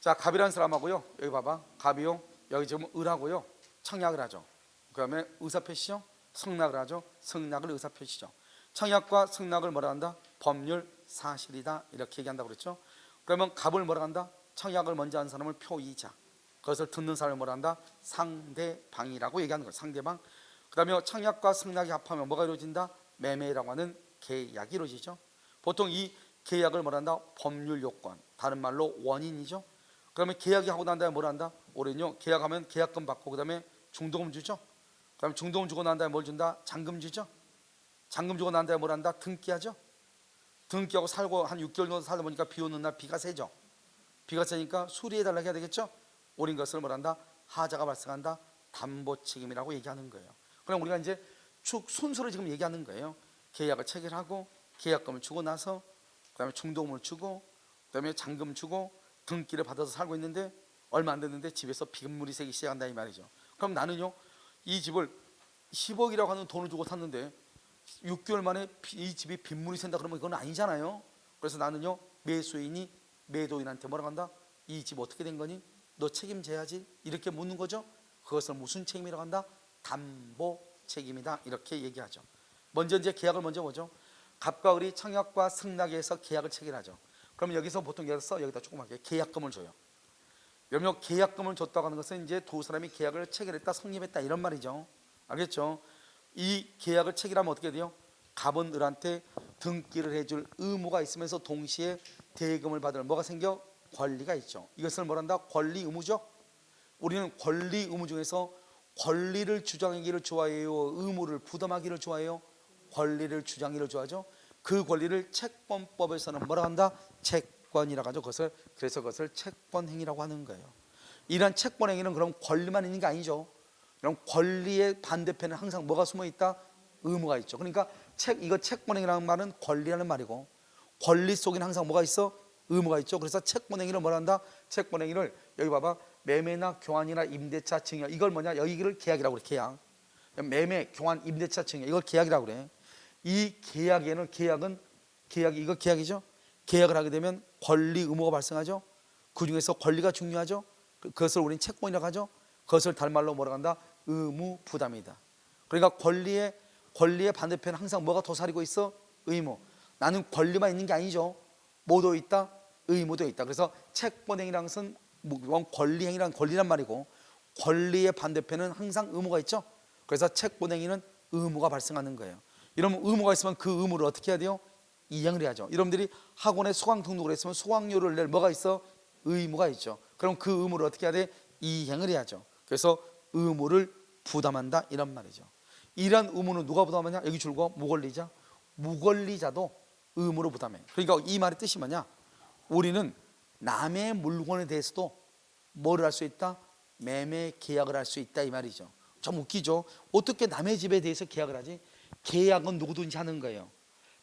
자, 갑이라는 사람하고요. 여기 봐봐. 갑이요. 여기 지금 을하고요. 청약을 하죠. 그 다음에 의사표시죠. 승낙을 하죠. 승낙을 의사표시죠. 청약과 승낙을 뭐라 한다? 법률 사실이다 이렇게 얘기한다고 그랬죠. 그러면 갑을 뭐라 한다? 청약을 먼저 한 사람을 표의자, 그것을 듣는 사람을 뭐라 한다? 상대방이라고 얘기하는 거예요. 상대방. 그 다음에 청약과 승낙이 합하면 뭐가 이루어진다? 매매라고 하는 계약이 이루어지죠. 보통 이 계약을 뭐라 한다? 법률 요건, 다른 말로 원인이죠. 그러면 계약이 하고 난 다음에 뭐라 한다? 올해는요 계약하면 계약금 받고 그 다음에 중도금 주죠. 그 다음에 중도금 주고 난 다음에 뭘 준다? 잔금 주죠. 잔금 주고 난 다음에 뭘 한다? 등기하죠. 등기하고 살고 한 6개월 정도 살다 보니까 비 오는 날 비가 세죠. 비가 세니까 수리해달라고 해야 되겠죠. 오린 것을 뭘 한다? 하자가 발생한다. 담보 책임이라고 얘기하는 거예요. 그럼 우리가 이제 쭉 순서를 지금 얘기하는 거예요. 계약을 체결하고 계약금을 주고 나서 그 다음에 중도금을 주고 그 다음에 잔금 주고 등기를 받아서 살고 있는데 얼마 안 됐는데 집에서 빗물이 새기 시작한다 이 말이죠. 그럼 나는요 이 집을 10억이라고 하는 돈을 주고 샀는데 6개월 만에 이 집이 빗물이 샌다 그러면 이건 아니잖아요. 그래서 나는요 매수인이 매도인한테 뭐라고 한다? 이 집 어떻게 된 거니? 너 책임져야지 이렇게 묻는 거죠. 그것을 무슨 책임이라고 한다? 담보 책임이다 이렇게 얘기하죠. 먼저 이제 계약을 먼저 보죠. 갑과 을이 청약과 승낙에서 계약을 체결하죠. 그러면 여기서 보통 여기다 조그맣게 계약금을 줘요. 그러면 계약금을 줬다고 하는 것은 이제 두 사람이 계약을 체결했다 성립했다 이런 말이죠. 알겠죠? 이 계약을 체결하면 어떻게 돼요? 갑은 을한테 등기를 해줄 의무가 있으면서 동시에 대금을 받을 뭐가 생겨? 권리가 있죠. 이것을 뭐란다? 권리 의무죠. 우리는 권리 의무 중에서 권리를 주장하기를 좋아해요? 의무를 부담하기를 좋아해요? 권리를 주장하기를 좋아하죠. 그 권리를 채권법에서는 뭐라 한다? 채권이라고 하죠. 그래서 그것을 채권행위라고 하는 거예요. 이러한 채권행위는 그럼 권리만 있는 게 아니죠. 그럼 권리의 반대편에 항상 뭐가 숨어 있다? 의무가 있죠. 그러니까 이거 채권행위라는 말은 권리라는 말이고, 권리 속에는 항상 뭐가 있어? 의무가 있죠. 그래서 채권행위를 뭐라 한다? 채권행위를 여기 봐봐. 매매나 교환이나 임대차 증여, 이걸 뭐냐? 여기를 계약이라고 그래. 계약. 매매, 교환, 임대차 증여, 이걸 계약이라고 그래. 이 계약에는 이거 계약이죠. 계약을 하게 되면 권리 의무가 발생하죠. 그 중에서 권리가 중요하죠. 그것을 우리는 채권이라고 하죠. 그것을 다른 말로 뭐라고 한다? 의무 부담이다. 그러니까 권리의 반대편에 항상 뭐가 도사리고 있어? 의무. 나는 권리만 있는 게 아니죠. 뭐도 있다? 의무도 있다. 그래서 채권행위라는 것은 권리행위란 권리란 말이고, 권리의 반대편은 항상 의무가 있죠. 그래서 채권행위는 의무가 발생하는 거예요. 이러면 의무가 있으면 그 의무를 어떻게 해야 돼요? 이행을 해야죠. 여러분들이 학원에 수강 등록을 했으면 수강료를 낼 뭐가 있어? 의무가 있죠. 그럼 그 의무를 어떻게 해야 돼? 이행을 해야죠. 그래서 의무를 부담한다 이런 말이죠. 이러한 의무는 누가 부담하냐? 여기 줄거 무권리자. 무권리자도 의무를 부담해. 그러니까 이 말의 뜻이 뭐냐? 우리는 남의 물건에 대해서도 뭐를 할 수 있다? 매매 계약을 할 수 있다 이 말이죠. 좀 웃기죠. 어떻게 남의 집에 대해서 계약을 하지? 계약은 누구든지 하는 거예요.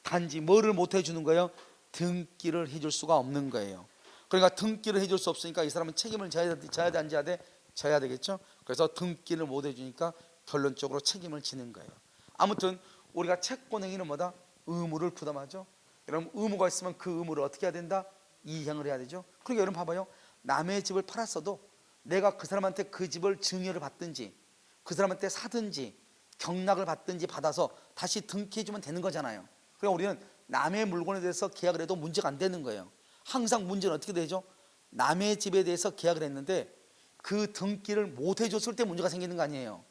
단지 뭐를 못 해주는 거예요? 등기를 해줄 수가 없는 거예요. 그러니까 등기를 해줄 수 없으니까 이 사람은 책임을 져야 돼, 안 져야 돼? 져야 되겠죠. 그래서 등기를 못 해주니까 결론적으로 책임을 지는 거예요. 아무튼 우리가 채권행위는 뭐다? 의무를 부담하죠. 여러분 의무가 있으면 그 의무를 어떻게 해야 된다? 이행을 해야 되죠. 그러니까 여러분 봐봐요. 남의 집을 팔았어도 내가 그 사람한테 그 집을 증여를 받든지 그 사람한테 사든지 경락을 받든지 받아서 다시 등기해주면 되는 거잖아요. 그러니까 우리는 남의 물건에 대해서 계약을 해도 문제가 안 되는 거예요. 항상 문제는 어떻게 되죠? 남의 집에 대해서 계약을 했는데 그 등기를 못 해줬을 때 문제가 생기는 거 아니에요.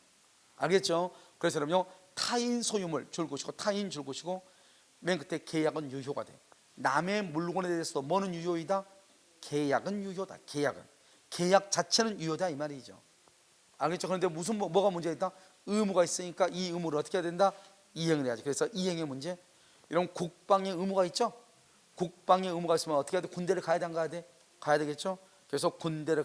알겠죠? 그래서 여러분요, 타인 소유물 줄 것이고 타인 줄 것이고 맨 끝에 계약은 유효가 돼. 남의 물건에 대해서도 뭐는 유효이다? 계약은 유효다. 계약 자체는 유효다 이 말이죠. 알겠죠? 그런데 무슨 뭐가 문제가 있다? 의무가 있으니까 이 의무를 어떻게 해야 된다? 이행을 해야지. 그래서 이행의 문제. 이런 국방의 의무가 있죠. 국방의 의무가 있으면 어떻게 해야 돼? 군대를 가야 돼, 안 가야 돼? 가야 되겠죠. 그래서 군대를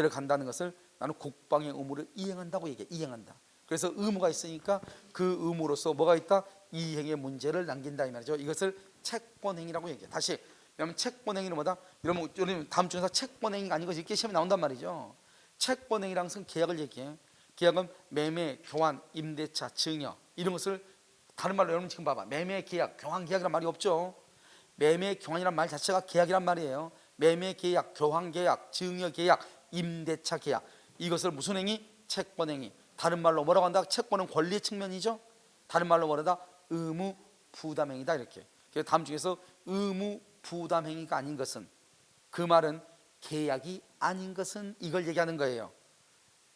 간다는 것을 나는 국방의 의무를 이행한다고 얘기해. 이행한다. 그래서 의무가 있으니까 그 의무로서 뭐가 있다? 이행의 문제를 남긴다 이 말이죠. 이것을 채권행위라고 얘기해. 다시, 왜냐하면 채권행위는 뭐다? 여러분 다음 중에서 채권행위가 아닌 것이 이렇게 시험에 나온단 말이죠. 채권행위라는 것은 계약을 얘기해. 계약은 매매, 교환, 임대차, 증여 이런 것을 다른 말로 여러분 지금 봐봐. 매매 계약, 교환 계약이란 말이 없죠. 매매 교환이란 말 자체가 계약이란 말이에요. 매매 계약, 교환 계약, 증여 계약, 임대차 계약 이것을 무슨 행위? 채권행위. 다른 말로 뭐라고 한다? 채권은 권리의 측면이죠. 다른 말로 뭐라다? 의무 부담행위다 이렇게. 그래서 다음 중에서 의무 부담행위가 아닌 것은 그 말은 계약이 아닌 것은 이걸 얘기하는 거예요.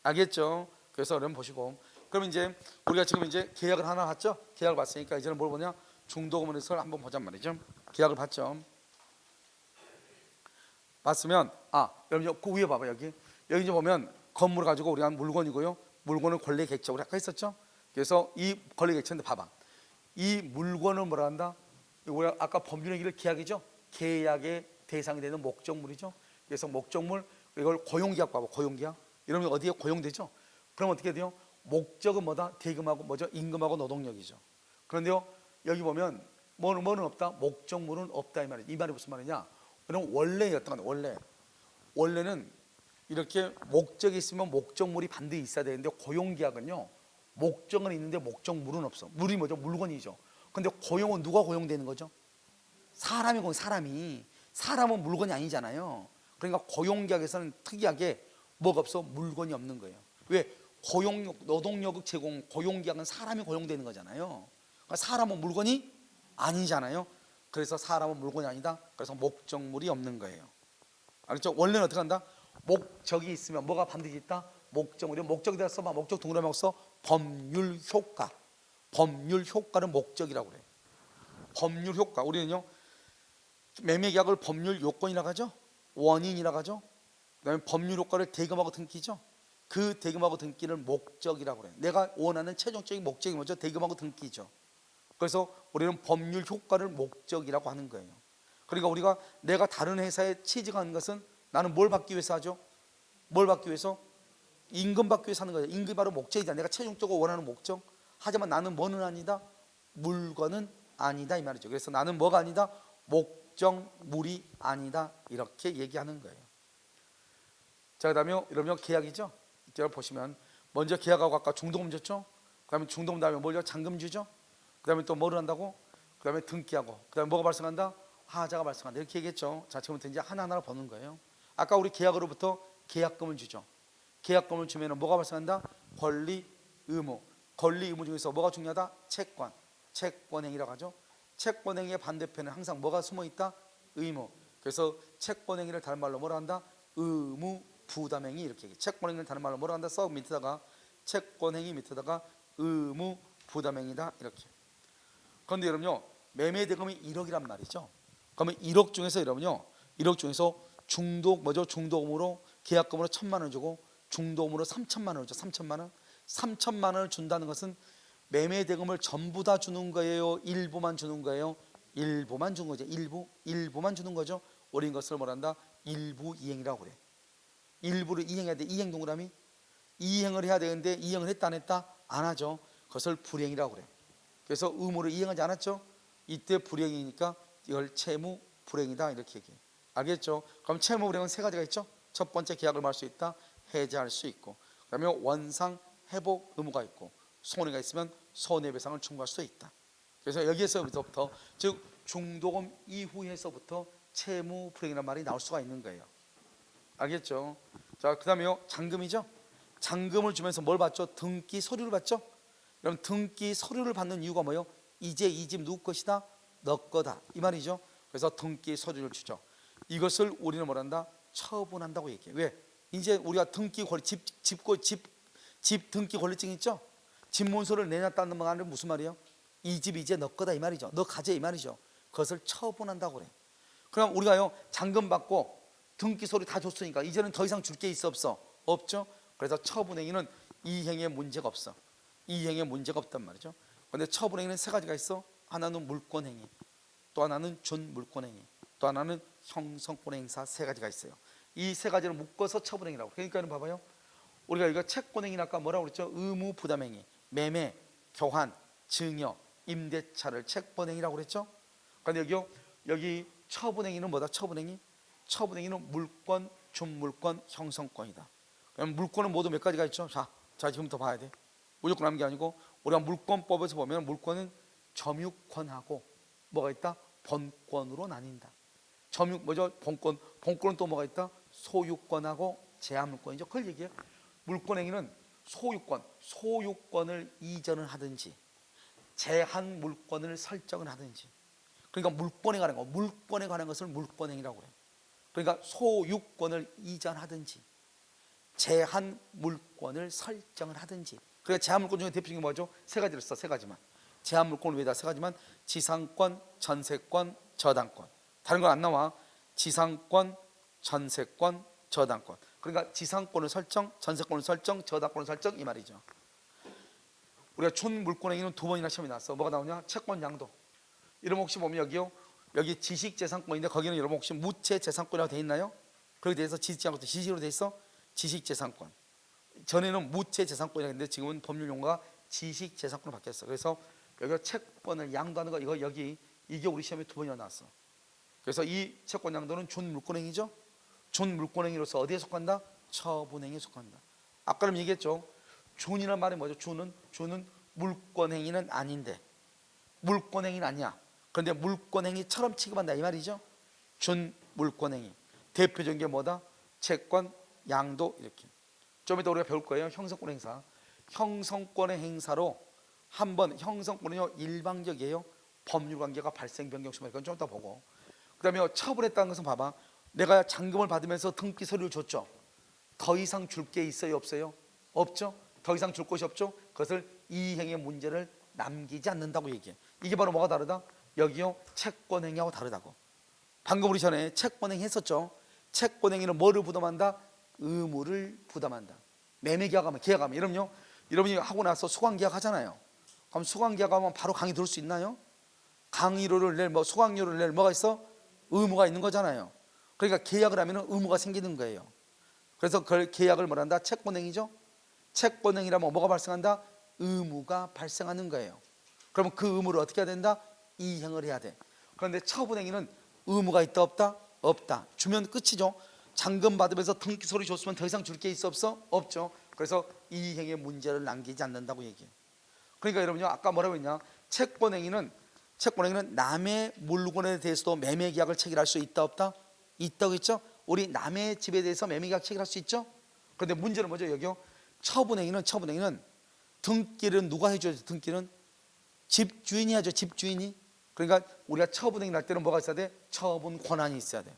알겠죠? 그래서 여러분 보시고 그럼 이제 우리가 지금 이제 계약을 하나 봤죠? 계약을 봤으니까 이제는 뭘 보냐? 중도금을 한번 보자 말이죠. 계약을 봤죠. 봤으면 여러분 그 위에 봐봐 여기 이제 보면 건물을 가지고 우리가 한 물건이고요. 물건을 권리 객체 우리 아까 했었죠. 그래서 이 권리 객체인데 봐봐. 이 물건을 뭐라 한다? 우리가 아까 법률행위를 계약이죠. 계약의 대상이 되는 목적물이죠. 그래서 목적물 이걸 고용계약 봐봐. 고용계약 이러면 어디에 고용되죠? 그럼 어떻게 돼요? 목적은 뭐다? 대금하고 뭐죠? 임금하고 노동력이죠. 그런데요 여기 보면 뭐는 없다? 목적물은 없다 이 말이에요. 이 말이 무슨 말이냐? 그럼 원래였던 건 원래는 이렇게 목적이 있으면 목적물이 반드시 있어야 되는데 고용계약은요 목적은 있는데 목적물은 없어. 물이 뭐죠? 물건이죠. 근데 고용은 누가 고용되는 거죠? 사람은 물건이 아니잖아요. 그러니까 고용계약에서는 특이하게 뭐가 없어? 물건이 없는 거예요. 왜? 노동력 제공 고용계약은 사람이 고용되는 거잖아요. 그러니까 사람은 물건이 아니잖아요. 그래서 사람은 물건이 아니다. 그래서 목적물이 없는 거예요. 알겠죠? 원래는 어떻게 한다? 목적이 있으면 뭐가 반드시 있다? 목적물이 목적이 되어 써봐. 목적 동그라미 써. 법률 효과. 법률 효과를 목적이라고 그래. 법률 효과. 우리는요 매매 계약을 법률 요건이라고 하죠. 원인이라고 하죠. 그다음에 법률 효과를 대금하고 등기죠. 그 대금하고 등기를 목적이라고 그래. 내가 원하는 최종적인 목적이 뭐죠? 대금하고 등기죠. 그래서 우리는 법률 효과를 목적이라고 하는 거예요. 그러니까 내가 다른 회사에 취직하는 것은 나는 뭘 받기 위해서 하죠? 뭘 받기 위해서? 임금 받기 위해서 하는 거예요. 임금이 바로 목적이다. 내가 최종적으로 원하는 목적. 하지만 나는 뭐는 아니다? 물건은 아니다 이 말이죠. 그래서 나는 뭐가 아니다? 목적물이 아니다 이렇게 얘기하는 거예요. 자 그다음에 이러면 계약이죠. 이제 보시면 먼저 계약하고 아까 중도금 줬죠. 그다음에 중도금 다음에 뭘요? 잔금 주죠. 그다음에 또 뭐를 한다고? 그다음에 등기하고 그다음에 뭐가 발생한다? 하자가 발생한다 이렇게 얘기했죠. 자 지금부터 이제 하나하나를 보는 거예요. 아까 우리 계약으로부터 계약금을 주죠. 계약금을 주면 뭐가 발생한다? 권리 의무. 권리 의무 중에서 뭐가 중요하다? 채권행위라고 하죠. 채권행위의 반대편에 항상 뭐가 숨어있다? 의무. 그래서 채권행위를 다른 말로 뭐라 한다? 의무 부담행위 이렇게 얘기해. 채권행위를 다른 말로 뭐라 한다? 써 밑에다가 채권행위 밑에다가 의무 부담행위다 이렇게. 그런데 여러분요 매매 대금이 1억이란 말이죠. 그러면 1억 중에서 여러분요 1억 중에서 중도금으로 계약금으로 1,000만 원 주고 중도금으로 3,000만 원 줘. 3,000만 원을 준다는 것은 매매 대금을 전부 다 주는 거예요? 일부만 주는 거예요? 일부만 주는 거죠. 일부만 주는 거죠. 우리는 것을 뭐란다? 일부 이행이라고 그래. 일부를 이행해야 돼. 이행 동그라미. 이행을 해야 되는데 이행을 했다 안 했다? 안 하죠. 그것을 불행이라고 그래. 그래서 의무를 이행하지 않았죠. 이때 불행이니까 이걸 채무 불행이다 이렇게 얘기해. 알겠죠? 그럼 채무 불행은 세 가지가 있죠. 첫 번째, 계약을 말 수 있다, 해지할 수 있고, 그다음에 원상 회복 의무가 있고, 손해가 있으면 손해배상을 청구할 수 있다. 그래서 여기에서부터 즉 중도금 이후에서부터 채무 불행이라는 말이 나올 수가 있는 거예요. 알겠죠? 자, 그다음에요, 잔금이죠. 잔금을 주면서 뭘 받죠? 등기 서류를 받죠. 그럼 등기 서류를 받는 이유가 뭐예요? 이제 이 집 누구 것이다? 너 거다 이 말이죠. 그래서 등기 서류를 주죠. 이것을 우리는 뭐란다? 처분한다고 얘기해. 왜? 이제 우리가 등기 권리 집 등기 권리증 있죠? 집 문서를 내놨다는 말은 무슨 말이에요? 이 집 이제 너 거다 이 말이죠. 너 가져 이 말이죠. 그것을 처분한다고 그래. 그럼 우리가요 잔금 받고 등기 서류 다 줬으니까 이제는 더 이상 줄 게 있어 없어? 없죠. 그래서 처분행위는 이행에 문제가 없어. 이행에 문제가 없단 말이죠. 그런데 처분행위는 세 가지가 있어. 하나는 물권행위, 또 하나는 준물권행위, 또 하나는 형성권행사, 세 가지가 있어요. 이 세 가지를 묶어서 처분행위라고. 그러니까 봐봐요. 우리가 이거 채권행위는 아까 뭐라고 그랬죠? 의무 부담행위, 매매, 교환, 증여, 임대차를 채권행위라고 그랬죠. 그런데 여기 처분행위는 뭐다? 처분행위는 물권, 준물권, 형성권이다. 그럼 물권은 모두 몇 가지가 있죠? 자 지금부터 봐야 돼. 무조건 하는 게 아니고 우리가 물권법에서 보면 물권은 점유권하고 뭐가 있다? 본권으로 나뉜다. 점유 뭐죠? 본권은 또 뭐가 있다? 소유권하고 제한물권이죠. 그걸 얘기해. 물권행위는 소유권을 이전을 하든지 제한 물권을 설정을 하든지, 그러니까 물권에 관한 것을 물권행위라고 해요. 그러니까 소유권을 이전하든지 제한 물권을 설정을 하든지. 그러니까 제한 물권 중에 대표적인 게 뭐죠? 세 가지를 써. 세 가지만. 제한 물권을 왜 다 세 가지만? 지상권, 전세권, 저당권. 다른 건 안 나와. 지상권, 전세권, 저당권. 그러니까 지상권을 설정, 전세권을 설정, 저당권을 설정 이 말이죠. 우리가 준물권행위는 두 번이나 시험이 나왔어. 뭐가 나오냐? 채권 양도. 이러면 혹시 보면 여기 지식재산권인데 거기는 여러분 혹시 무채재산권이라고 돼 있나요? 그렇게 돼서 지식재산권 지식으로 돼 있어. 지식재산권. 전에는 무채재산권이라고 했는데 지금은 법률 용어가 지식재산권으로 바뀌었어. 그래서 여기가 채권을 양도하는 거 이게 우리 시험에 두 번이나 나왔어. 그래서 이 채권 양도는 준물권행위죠. 준물권행위로서 어디에 속한다? 처분행위에 속한다. 아까는 얘기했죠. 준이란 말이 뭐죠? 준은 물권행위는 아닌데, 물권행위는 아니야. 그런데 물권행위처럼 취급한다 이 말이죠. 준물권행위 대표적인 게 뭐다? 채권 양도. 이렇게 좀 이따 우리가 배울 거예요. 형성권 행사. 형성권의 행사로 한번 형성권은요 일방적이에요. 법률관계가 발생 변경 시만 이건 좀 이따 보고, 그 다음에 처분했다는 것은 봐봐. 내가 잔금을 받으면서 등기 서류를 줬죠. 더 이상 줄 게 있어요 없어요? 없죠. 더 이상 줄 것이 없죠. 그것을 이행의 문제를 남기지 않는다고 얘기해. 이게 바로 뭐가 다르다? 여기요 채권행위하고 다르다고. 방금 우리 전에 채권행위 했었죠. 채권행위는 뭐를 부담한다? 의무를 부담한다. 매매계약하면 계약하면 여러분이 하고 나서 수강계약 하잖아요. 그럼 수강계약하면 바로 강의 들을 수 있나요? 강의료를 낼 수강료를 낼 뭐가 있어? 의무가 있는 거잖아요. 그러니까 계약을 하면 의무가 생기는 거예요. 그래서 그 계약을 뭐란다? 채권행위죠. 채권행위라면 뭐가 발생한다? 의무가 발생하는 거예요. 그러면 그 의무를 어떻게 해야 된다? 이행을 해야 돼. 그런데 처분행위는 의무가 있다 없다? 없다. 주면 끝이죠. 잔금 받으면서 등기 서류 줬으면 더 이상 줄 게 있어 없어? 없죠. 그래서 이행의 문제를 남기지 않는다고 얘기해. 그러니까 여러분요 아까 뭐라고 했냐? 채권행위는 남의 물건에 대해서도 매매계약을 체결할 수 있다 없다? 있다고 했죠. 우리 남의 집에 대해서 매매계약 체결할 수 있죠. 그런데 문제는 뭐죠? 여기요 처분행위는 등기를 누가 해줘야 돼? 등기는 집주인이 하죠. 집주인이. 그러니까 우리가 처분행위 날 때는 뭐가 있어야 돼? 처분 권한이 있어야 돼.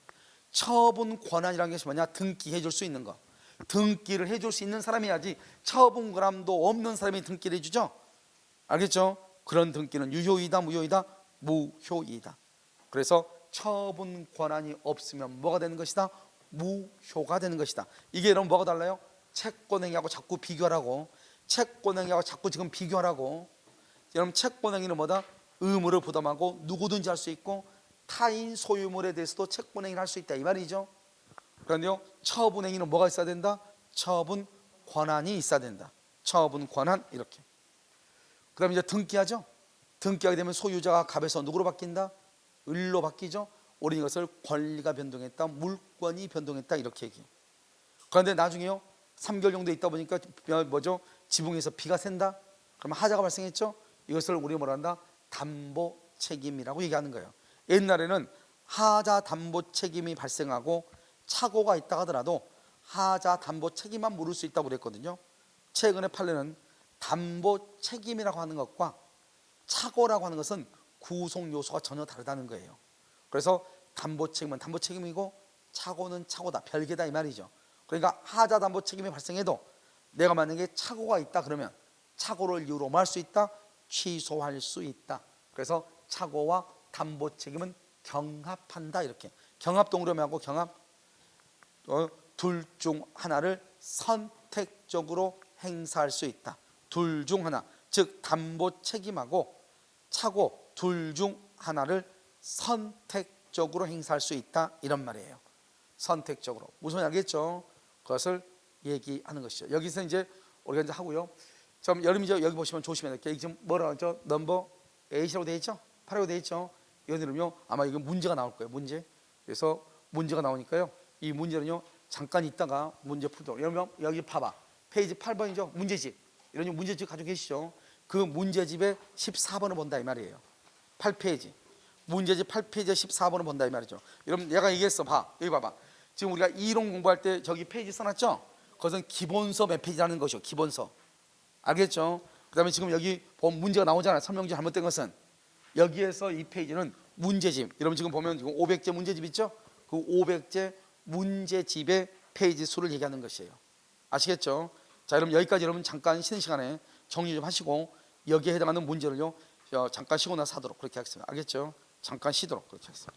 처분 권한이라는 것이 뭐냐? 등기해 줄 수 있는 거. 등기를 해줄 수 있는 사람이 해야지 처분 권한도 없는 사람이 등기를 해주죠. 알겠죠? 그런 등기는 유효이다 무효이다? 무효이다. 그래서 처분 권한이 없으면 뭐가 되는 것이다? 무효가 되는 것이다. 이게 여러분 뭐가 달라요? 채권행위하고 자꾸 비교하라고. 채권행위하고 자꾸 지금 비교하라고. 여러분 채권행위는 뭐다? 의무를 부담하고 누구든지 할 수 있고 타인 소유물에 대해서도 채권행위를 할 수 있다 이 말이죠. 그런데요 처분행위는 뭐가 있어야 된다? 처분 권한이 있어야 된다. 처분 권한 이렇게. 그다음에 이제 등기하죠. 등기하게 되면 소유자가 갑에서 누구로 바뀐다? 을로 바뀌죠. 우리는 이것을 권리가 변동했다, 물권이 변동했다 이렇게 얘기해요. 그런데 나중에요 3개월 정도 있다 보니까 뭐죠? 지붕에서 비가 샌다. 그러면 하자가 발생했죠. 이것을 우리 뭐라 한다? 담보 책임이라고 얘기하는 거예요. 옛날에는 하자 담보 책임이 발생하고 착오가 있다 하더라도 하자 담보 책임만 물을 수 있다고 그랬거든요. 최근에 판례는 담보 책임이라고 하는 것과 착오라고 하는 것은 구속 요소가 전혀 다르다는 거예요. 그래서 담보 책임은 담보 책임이고 착오는 착오다, 별개다 이 말이죠. 그러니까 하자 담보 책임이 발생해도 내가 만약에 착오가 있다 그러면 착오를 이유로 뭐 할 수 있다? 취소할 수 있다. 그래서 착오와 담보 책임은 경합한다 이렇게. 경합 동그라미하고 경합 둘 중 하나를 선택적으로 행사할 수 있다. 둘 중 하나, 즉 담보 책임하고 착오 둘 중 하나를 선택적으로 행사할 수 있다 이런 말이에요. 선택적으로 무슨 말인지 알겠죠? 그것을 얘기하는 것이죠. 여기서 이제 우리가 이제 하고요. 좀 여러분 이제 여기 보시면 조심해야 될 게 지금 뭐라 하죠? 넘버 8이라고 되어 있죠? 8이라고 되어 있죠? 이거는요 아마 이게 문제가 나올 거예요. 문제. 그래서 문제가 나오니까요. 이 문제는요 잠깐 있다가 문제 풀도록. 여러분 여기 봐봐. 페이지 8번이죠. 문제집. 이런 문제집 가지고 계시죠? 그 문제집의 14번을 본다 이 말이에요. 8페이지. 문제집 8페이지에 14번을 본다 이 말이죠. 여러분 내가 얘기했어. 봐. 여기 봐봐. 지금 우리가 이론 공부할 때 저기 페이지 써놨죠? 그것은 기본서 몇 페이지라는 것이요. 기본서. 알겠죠? 그 다음에 지금 여기 보면 문제가 나오잖아요. 설명지 잘못된 것은. 여기에서 이 페이지는 문제집. 여러분 지금 보면 지금 500제 문제집 있죠? 그 500제 문제집의 페이지 수를 얘기하는 것이에요. 아시겠죠? 자, 여러분 여기까지 여러분 잠깐 쉬는 시간에 정리 좀 하시고 여기에 해당하는 문제를요 잠깐 쉬고 나서 하도록 그렇게 하겠습니다. 알겠죠? 잠깐 쉬도록 그렇게 하겠습니다.